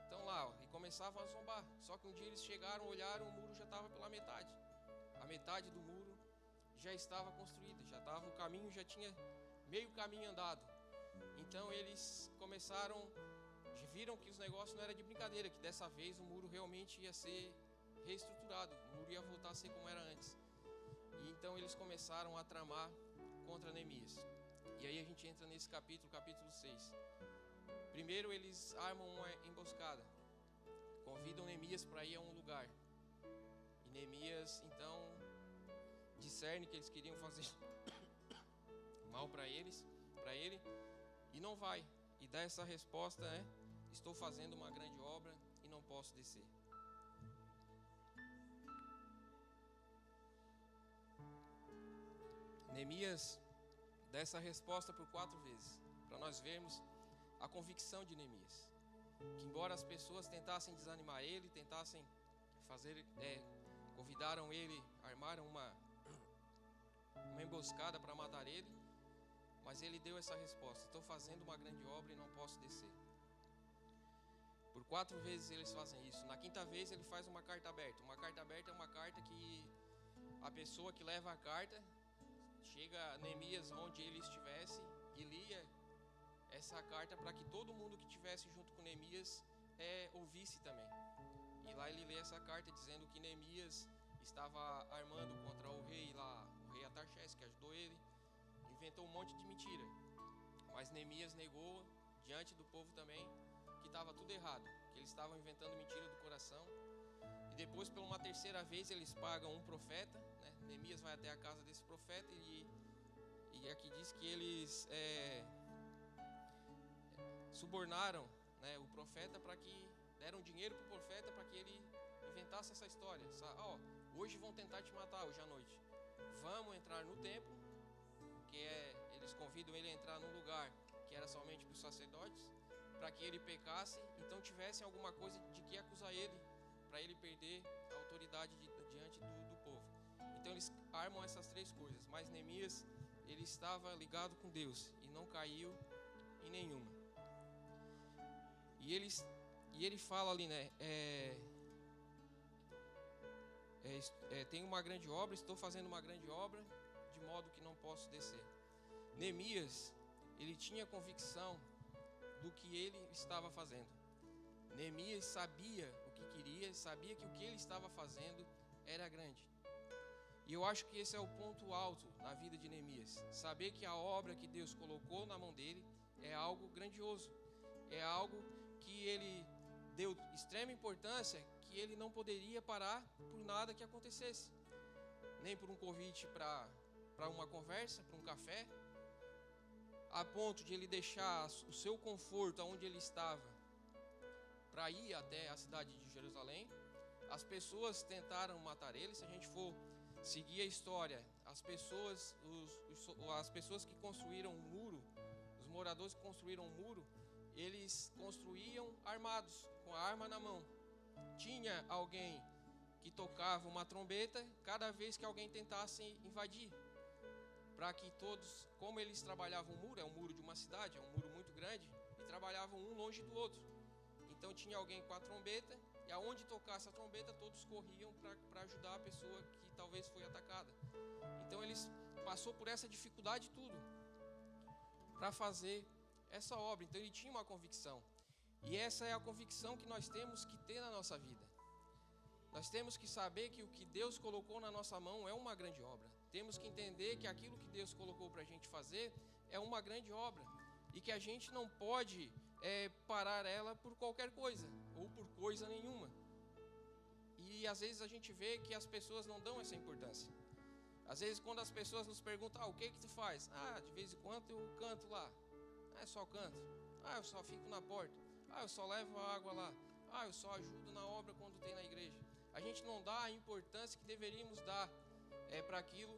Então lá, e começavam a zombar. Só que um dia eles chegaram, olharam, o muro já estava pela metade. A metade do muro já estava construída, o caminho já tinha meio caminho andado. Então eles viram que os negócios não era de brincadeira, que dessa vez o muro realmente ia ser reestruturado, o muro ia voltar a ser como era antes. E então eles começaram a tramar contra Neemias. E aí a gente entra nesse capítulo 6. Primeiro eles armam uma emboscada, convidam Neemias para ir a um lugar. E Neemias então discerne que eles queriam fazer mal para ele, e não vai. E dá essa resposta, estou fazendo uma grande obra e não posso descer. Neemias dá essa resposta por 4 vezes, para nós vermos a convicção de Neemias. Que embora as pessoas tentassem desanimar ele, tentassem convidaram ele, armaram uma emboscada para matar ele, mas ele deu essa resposta: estou fazendo uma grande obra e não posso descer. Por 4 vezes eles fazem isso. Na 5ª vez ele faz uma carta aberta. Uma carta aberta é uma carta que a pessoa que leva a carta chega a Neemias onde ele estivesse e lia essa carta para que todo mundo que estivesse junto com Neemias ouvisse também. E lá ele lê essa carta dizendo que Neemias estava armando contra o rei lá, o rei Atarxés, que ajudou ele, inventou um monte de mentira. Mas Neemias negou diante do povo também que estava tudo errado, que eles estavam inventando mentira do coração. E depois, por uma 3ª vez, eles pagam um profeta, Neemias vai até a casa desse profeta e aqui diz que eles subornaram o profeta, para que deram dinheiro para o profeta para que ele inventasse essa história. Hoje vão tentar te matar, hoje à noite. Vamos entrar no templo, que eles convidam ele a entrar num lugar que era somente para os sacerdotes, para que ele pecasse, então tivessem alguma coisa de que acusar ele, para ele perder a autoridade diante do povo. Então eles armam essas 3 coisas, mas Neemias, ele estava ligado com Deus e não caiu em nenhuma. E ele fala ali, tenho uma grande obra, estou fazendo uma grande obra, de modo que não posso descer. Neemias, ele tinha convicção do que ele estava fazendo. Neemias sabia o que queria, sabia que o que ele estava fazendo era grande. E eu acho que esse é o ponto alto na vida de Neemias. Saber que a obra que Deus colocou na mão dele é algo grandioso. É algo que ele deu extrema importância, que ele não poderia parar por nada que acontecesse. Nem por um convite para uma conversa, para um café. a ponto de ele deixar o seu conforto onde ele estava para ir até a cidade de Jerusalém. As pessoas tentaram matar ele. Se a gente for seguir a história, as pessoas que construíram o muro, os moradores que construíram o muro, eles construíam armados, com a arma na mão. Tinha alguém que tocava uma trombeta cada vez que alguém tentasse invadir, para que todos, como eles trabalhavam o muro, é um muro de uma cidade, é um muro muito grande, e trabalhavam um longe do outro. Então tinha alguém com a trombeta, e aonde tocasse a trombeta, todos corriam para ajudar a pessoa que talvez foi atacada. Então eles passou por essa dificuldade tudo para fazer essa obra. Então ele tinha uma convicção. E essa é a convicção que nós temos que ter na nossa vida. Nós temos que saber que o que Deus colocou na nossa mão é uma grande obra. Temos que entender que aquilo que Deus colocou para a gente fazer é uma grande obra. E que a gente não pode parar ela por qualquer coisa, ou por coisa nenhuma. E às vezes a gente vê que as pessoas não dão essa importância. Às vezes quando as pessoas nos perguntam, o que tu faz? De vez em quando eu canto lá. Eu só canto. Eu só fico na porta. Eu só levo a água lá. Eu só ajudo na obra quando tem na igreja. A gente não dá a importância que deveríamos dar para aquilo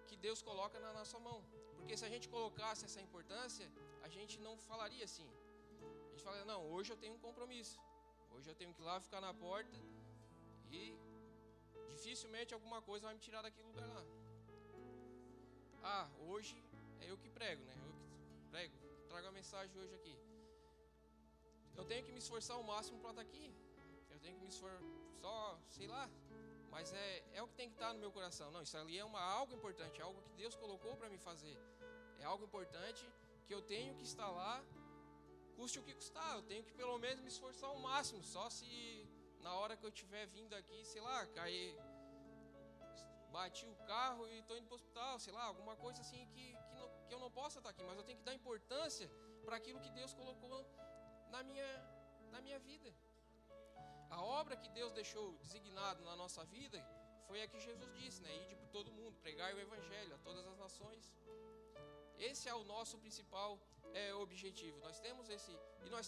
que Deus coloca na nossa mão. Porque se a gente colocasse essa importância, a gente não falaria assim. A gente falaria, não, hoje eu tenho um compromisso. Hoje eu tenho que ir lá ficar na porta e dificilmente alguma coisa vai me tirar daquele lugar lá. Hoje é eu que prego, né? Eu que prego, trago a mensagem hoje aqui. Eu tenho que me esforçar ao máximo para estar aqui. Eu tenho que me esforçar, sei lá. Mas é o que tem que estar no meu coração. Não, isso ali é algo importante, é algo que Deus colocou para me fazer. É algo importante que eu tenho que estar lá, custe o que custar. Eu tenho que pelo menos me esforçar ao máximo. Só se na hora que eu estiver vindo aqui, sei lá, cair, bati o carro e estou indo para o hospital, sei lá, alguma coisa assim que eu não possa estar aqui. Mas eu tenho que dar importância para aquilo que Deus colocou na minha vida. A obra que Deus deixou designado na nossa vida foi a que Jesus disse, né? Ide por todo mundo, pregai o evangelho a todas as nações. Esse é o nosso principal objetivo. Nós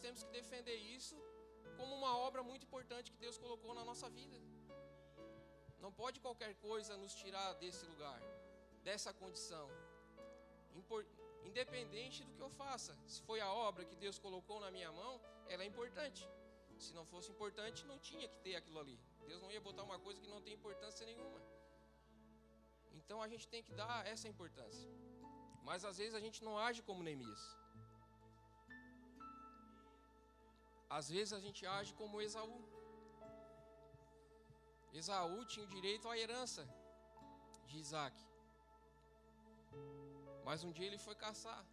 temos que defender isso como uma obra muito importante que Deus colocou na nossa vida. Não pode qualquer coisa nos tirar desse lugar, dessa condição. Independente do que eu faça, se foi a obra que Deus colocou na minha mão, ela é importante. Se não fosse importante, não tinha que ter aquilo ali. Deus não ia botar uma coisa que não tem importância nenhuma. Então a gente tem que dar essa importância. Mas às vezes a gente não age como Neemias. Às vezes a gente age como Esaú. Esaú tinha o direito à herança de Isaac. Mas um dia ele foi caçar.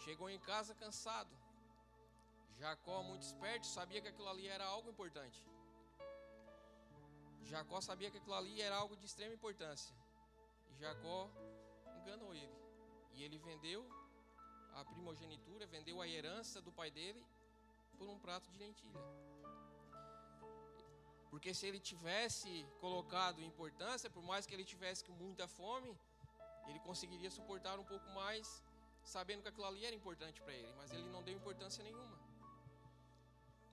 Chegou em casa cansado. Jacó, muito esperto, sabia que aquilo ali era algo importante. Jacó sabia que aquilo ali era algo de extrema importância. E Jacó enganou ele. E ele vendeu a primogenitura, vendeu a herança do pai dele por um prato de lentilha. Porque se ele tivesse colocado importância, por mais que ele tivesse com muita fome, ele conseguiria suportar um pouco mais, sabendo que aquilo ali era importante para ele. Mas ele não deu importância nenhuma.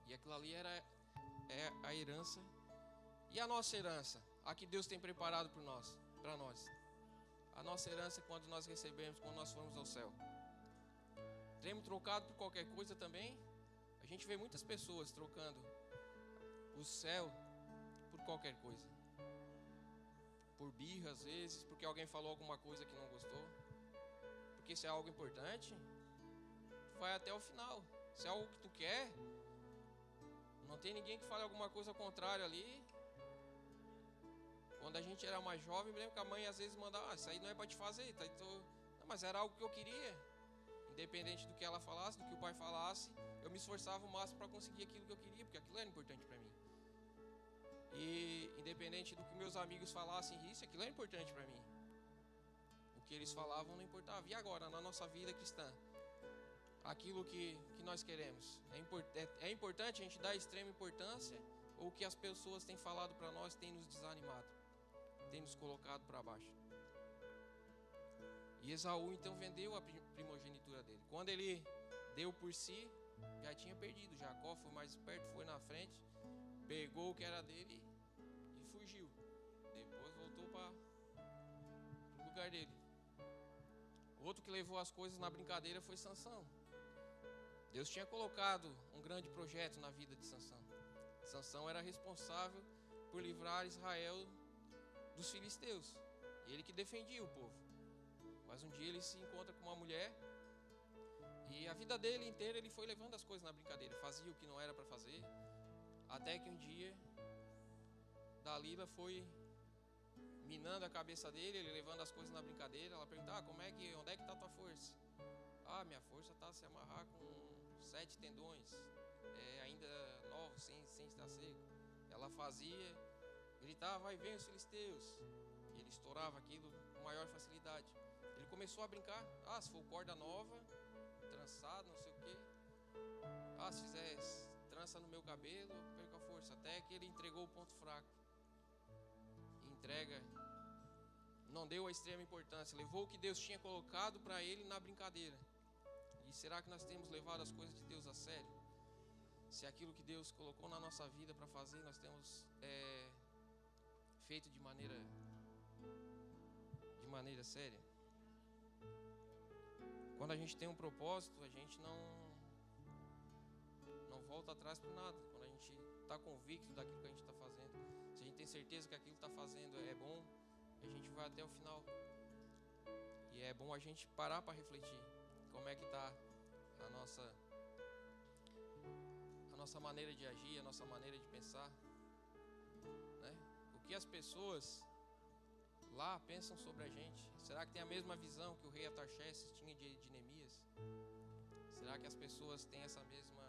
E aquilo ali é a herança. E a nossa herança? A que Deus tem preparado para nós. A nossa herança quando nós recebemos, quando nós formos ao céu. Teremos trocado por qualquer coisa também. A gente vê muitas pessoas trocando o céu por qualquer coisa. Por birra às vezes, porque alguém falou alguma coisa que não gostou. Porque se é algo importante, vai até o final. Se é algo que tu quer, não tem ninguém que fale alguma coisa ao contrário ali. Quando a gente era mais jovem, me lembro que a mãe às vezes mandava, isso aí não é para te fazer, tá? Não, mas era algo que eu queria. Independente do que ela falasse, do que o pai falasse, eu me esforçava o máximo para conseguir aquilo que eu queria, porque aquilo era importante para mim. E independente do que meus amigos falassem isso, aquilo era importante para mim. O que eles falavam não importava. E agora, na nossa vida cristã, aquilo que nós queremos, é importante a gente dar extrema importância, ou o que as pessoas têm falado para nós tem nos desanimado, tem nos colocado para baixo. E Esaú então vendeu a primogenitura dele. Quando ele deu por si, já tinha perdido. Jacó foi mais esperto, foi na frente, pegou o que era dele e fugiu. Depois voltou para o lugar dele. Outro que levou as coisas na brincadeira foi Sansão. Deus tinha colocado um grande projeto na vida de Sansão. Sansão era responsável por livrar Israel dos filisteus. Ele que defendia o povo. Mas um dia ele se encontra com uma mulher e a vida dele inteira ele foi levando as coisas na brincadeira. Fazia o que não era para fazer. Até que um dia Dalila foi minando a cabeça dele, ele levando as coisas na brincadeira. Ela pergunta: onde é que está a tua força? Minha força está se amarrar com 7 tendões, ainda novos, sem estar seco. Ela fazia, gritava: vai, vem os filisteus. E ele estourava aquilo com maior facilidade. Ele começou a brincar: se for corda nova, trançado, não sei o quê. Se fizer trança no meu cabelo, eu perco a força. Até que ele entregou o ponto fraco. Entrega, não deu a extrema importância, levou o que Deus tinha colocado para ele na brincadeira. E será que nós temos levado as coisas de Deus a sério? Se aquilo que Deus colocou na nossa vida para fazer, nós temos feito de maneira séria? Quando a gente tem um propósito, a gente não volta atrás por nada. Quando a gente está convicto daquilo que a gente está fazendo, se a gente tem certeza que aquilo que está fazendo é bom, a gente vai até o final. E é bom a gente parar para refletir como é que está a nossa maneira de agir, a nossa maneira de pensar, né? O que as pessoas lá pensam sobre a gente? Será que tem a mesma visão que o rei Artaxerxes tinha de Neemias? Será que as pessoas têm essa mesma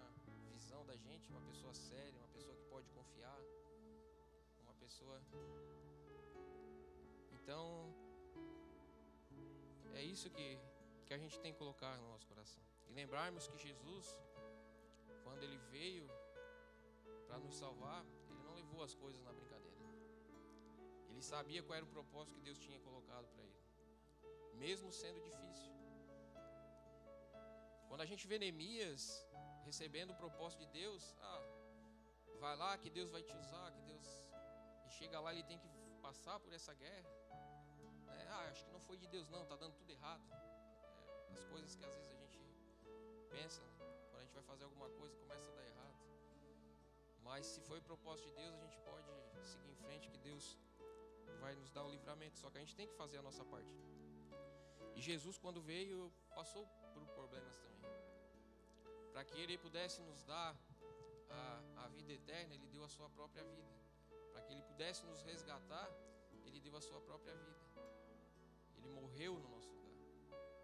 visão da gente? Uma pessoa séria, uma pessoa que pode confiar, uma pessoa... Então, é isso que a gente tem que colocar no nosso coração. E lembrarmos que Jesus, quando ele veio para nos salvar, ele não levou as coisas na brincadeira. Ele sabia qual era o propósito que Deus tinha colocado para ele, mesmo sendo difícil. Quando a gente vê Neemias recebendo o propósito de Deus, vai lá que Deus vai te usar, que Deus... E chega lá, ele tem que passar por essa guerra. Acho que não foi de Deus não, está dando tudo errado. As coisas que às vezes a gente pensa, quando a gente vai fazer alguma coisa, começa a dar errado. Mas se foi propósito de Deus, a gente pode seguir em frente, que Deus vai nos dar o livramento. Só que a gente tem que fazer a nossa parte. E Jesus, quando veio, passou por problemas também. Para que Ele pudesse nos dar a vida eterna, Ele deu a sua própria vida. Para que Ele pudesse nos resgatar, Ele deu a sua própria vida. Ele morreu no nosso lugar.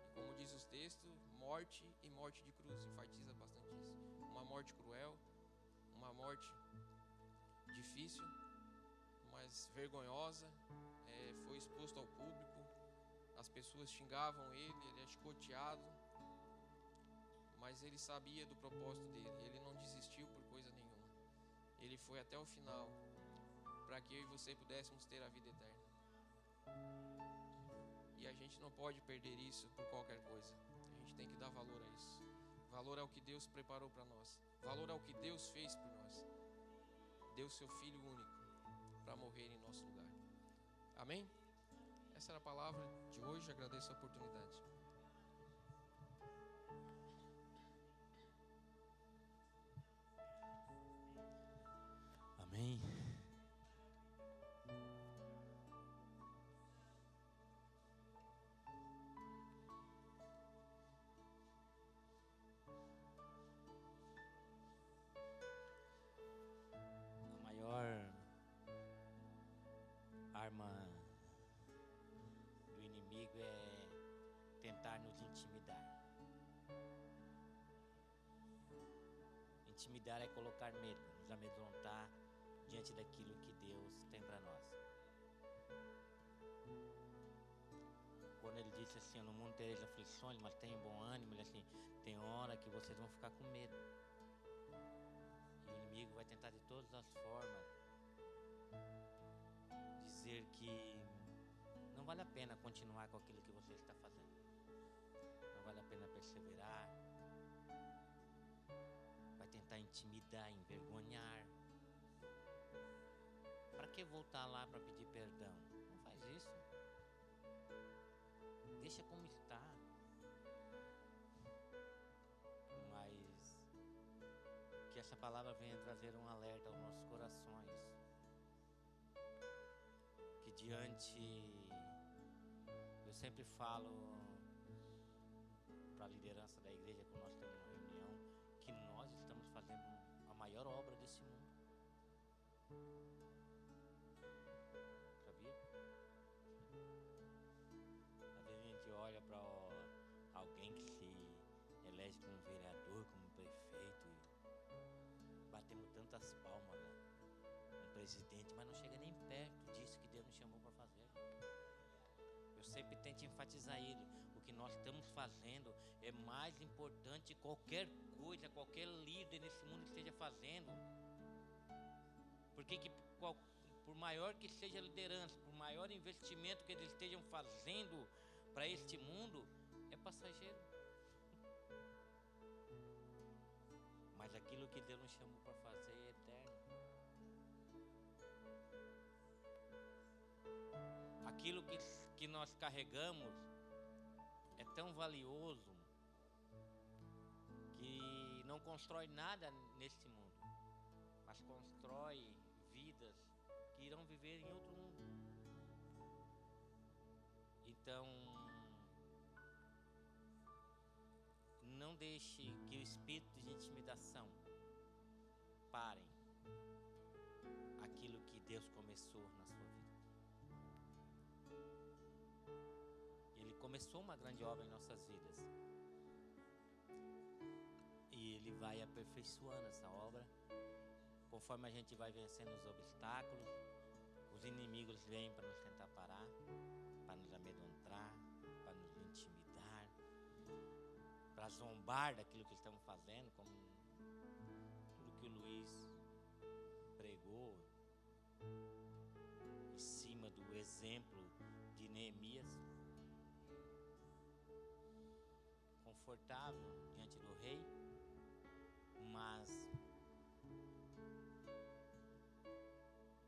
E como diz os textos, morte e morte de cruz, enfatiza bastante isso. Uma morte cruel, uma morte difícil, mas vergonhosa. Foi exposto ao público, as pessoas xingavam ele é chicoteado, mas ele sabia do propósito dele. Ele não desistiu por coisa nenhuma. Ele foi até o final, para que eu e você pudéssemos ter a vida eterna. E a gente não pode perder isso por qualquer coisa. A gente tem que dar valor a isso. Valor ao que Deus preparou para nós. Valor ao que Deus fez por nós. Deu seu Filho único para morrer em nosso lugar. Amém? Essa era a palavra de hoje. Agradeço a oportunidade. Amém. A maior arma do inimigo é tentar nos intimidar. Intimidar é colocar medo, nos amedrontar diante daquilo que Deus tem para nós. Quando ele disse assim: no mundo tereis aflições, mas tenham bom ânimo, ele assim, tem hora que vocês vão ficar com medo. E o inimigo vai tentar de todas as formas dizer que não vale a pena continuar com aquilo que você está fazendo. perseverar, vai tentar intimidar, envergonhar. Para que voltar lá para pedir perdão? Não faz isso. Deixa como está. Mas que essa palavra venha trazer um alerta aos nossos corações. Que diante, eu sempre falo para a liderança da igreja, quando nós temos uma reunião, que nós estamos fazendo a maior obra desse mundo. Sabia? Às vezes a gente olha para alguém que se elege como vereador, como prefeito, e batemos tantas palmas, né? Um presidente, mas não chega nem perto disso que Deus nos chamou para fazer. Eu sempre tento enfatizar ele. O que nós estamos fazendo é mais importante que qualquer coisa, qualquer líder nesse mundo esteja fazendo. Porque por maior que seja a liderança, por maior investimento que eles estejam fazendo para este mundo, é passageiro. Mas aquilo que Deus nos chamou para fazer é eterno. Aquilo que nós carregamos é tão valioso que não constrói nada neste mundo, mas constrói vidas que irão viver em outro mundo. Então, não deixe que o espírito de intimidação parem aquilo que Deus começou na sua vida. Ele começou uma grande obra em nossas vidas. E Ele vai aperfeiçoando essa obra. Conforme a gente vai vencendo os obstáculos, os inimigos vêm para nos tentar parar, para nos amedrontar, para nos intimidar, para zombar daquilo que estamos fazendo, como tudo que o Luiz pregou em cima do exemplo de Neemias. Confortável diante do rei, mas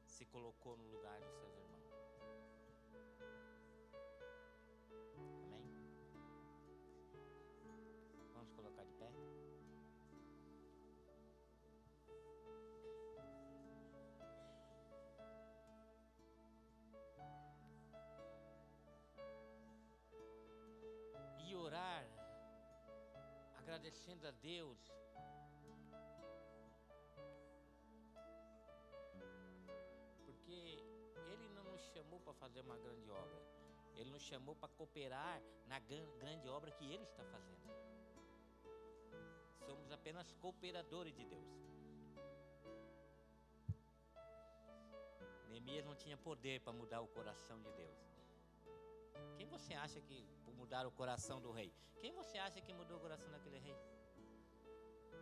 se colocou no lugar dos seus irmãos. Amém? Vamos colocar de pé? E orar agradecendo a Deus porque Ele não nos chamou para fazer uma grande obra, Ele nos chamou para cooperar na grande obra que Ele está fazendo. Somos apenas cooperadores de Deus. Neemias não tinha poder para mudar o coração de Deus. Quem você acha que por mudar o coração do rei? Quem você acha que mudou o coração daquele rei?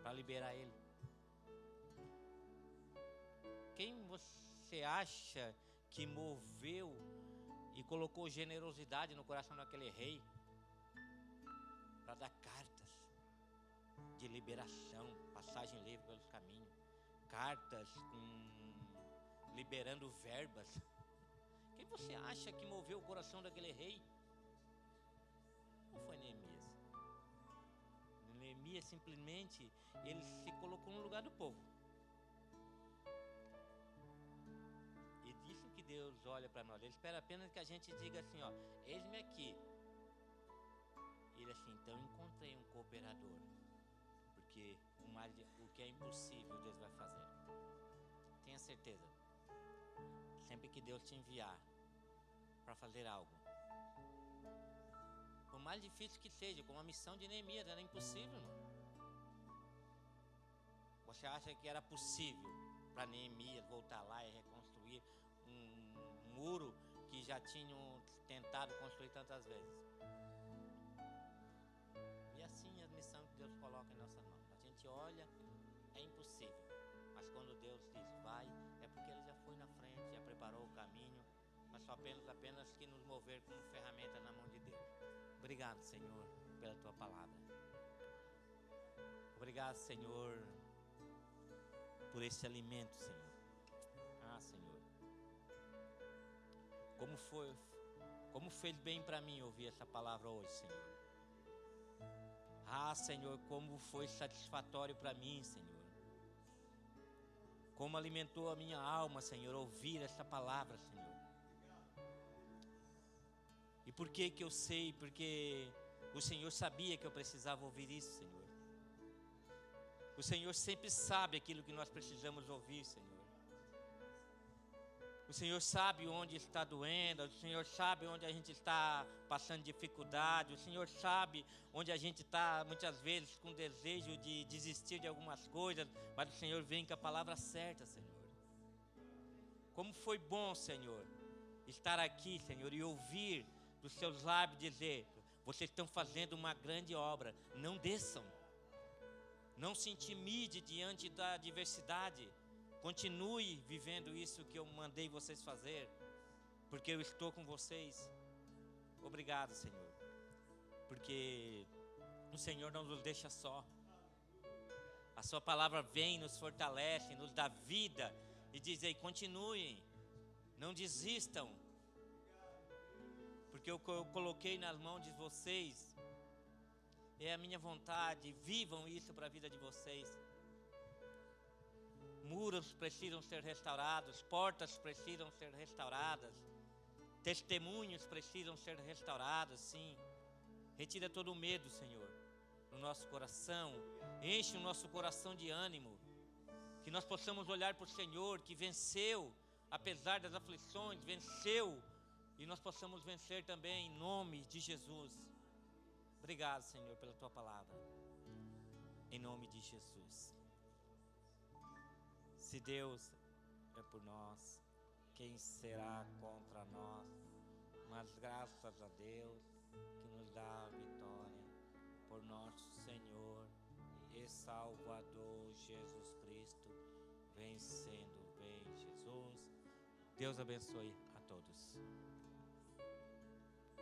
Para liberar ele? Quem você acha que moveu e colocou generosidade no coração daquele rei? Para dar cartas de liberação, passagem livre pelos caminhos, cartas liberando verbas. Quem você acha que moveu o coração daquele rei? Não foi Neemias. Neemias simplesmente, ele se colocou no lugar do povo. E disso que Deus olha para nós. Ele espera apenas que a gente diga assim, ó, eis-me aqui. Ele assim, então encontrei um cooperador. Porque o que é impossível, Deus vai fazer. Tenha certeza. Sempre que Deus te enviar para fazer algo, por mais difícil que seja, como a missão de Neemias, era impossível, não? Você acha que era possível para Neemias voltar lá e reconstruir um muro que já tinham tentado construir tantas vezes? E assim a missão que Deus coloca em nossas mãos. A gente olha, é impossível, mas quando Deus diz vai, é porque Ele já foi na frente, já preparou o caminho, mas só apenas que nos mover como ferramenta na mão de Deus. Obrigado, Senhor, pela Tua palavra. Obrigado, Senhor, por esse alimento, Senhor. Ah, Senhor, como fez bem para mim ouvir essa palavra hoje, Senhor. Ah, Senhor, como foi satisfatório para mim, Senhor. Como alimentou a minha alma, Senhor, ouvir essa palavra, Senhor. E por que eu sei? Porque o Senhor sabia que eu precisava ouvir isso, Senhor. O Senhor sempre sabe aquilo que nós precisamos ouvir, Senhor. O Senhor sabe onde está doendo, o Senhor sabe onde a gente está passando dificuldade, o Senhor sabe onde a gente está muitas vezes com desejo de desistir de algumas coisas, mas o Senhor vem com a palavra certa, Senhor. Como foi bom, Senhor, estar aqui, Senhor, e ouvir dos seus lábios dizer: vocês estão fazendo uma grande obra, não desçam, não se intimide diante da adversidade. Continue vivendo isso que eu mandei vocês fazer, porque eu estou com vocês. Obrigado, Senhor, porque o Senhor não nos deixa só. A sua palavra vem, nos fortalece, nos dá vida e diz aí: continuem, não desistam, porque eu coloquei nas mãos de vocês, é a minha vontade, vivam isso para a vida de vocês. Muros precisam ser restaurados, portas precisam ser restauradas, testemunhos precisam ser restaurados, sim. Retira todo o medo, Senhor, no nosso coração, enche o nosso coração de ânimo, que nós possamos olhar para o Senhor, que venceu, apesar das aflições, venceu, e nós possamos vencer também, em nome de Jesus. Obrigado, Senhor, pela Tua palavra, em nome de Jesus. Se Deus é por nós, quem será contra nós? Mas graças a Deus que nos dá a vitória por nosso Senhor e Salvador Jesus Cristo, vencendo bem Jesus. Deus abençoe a todos.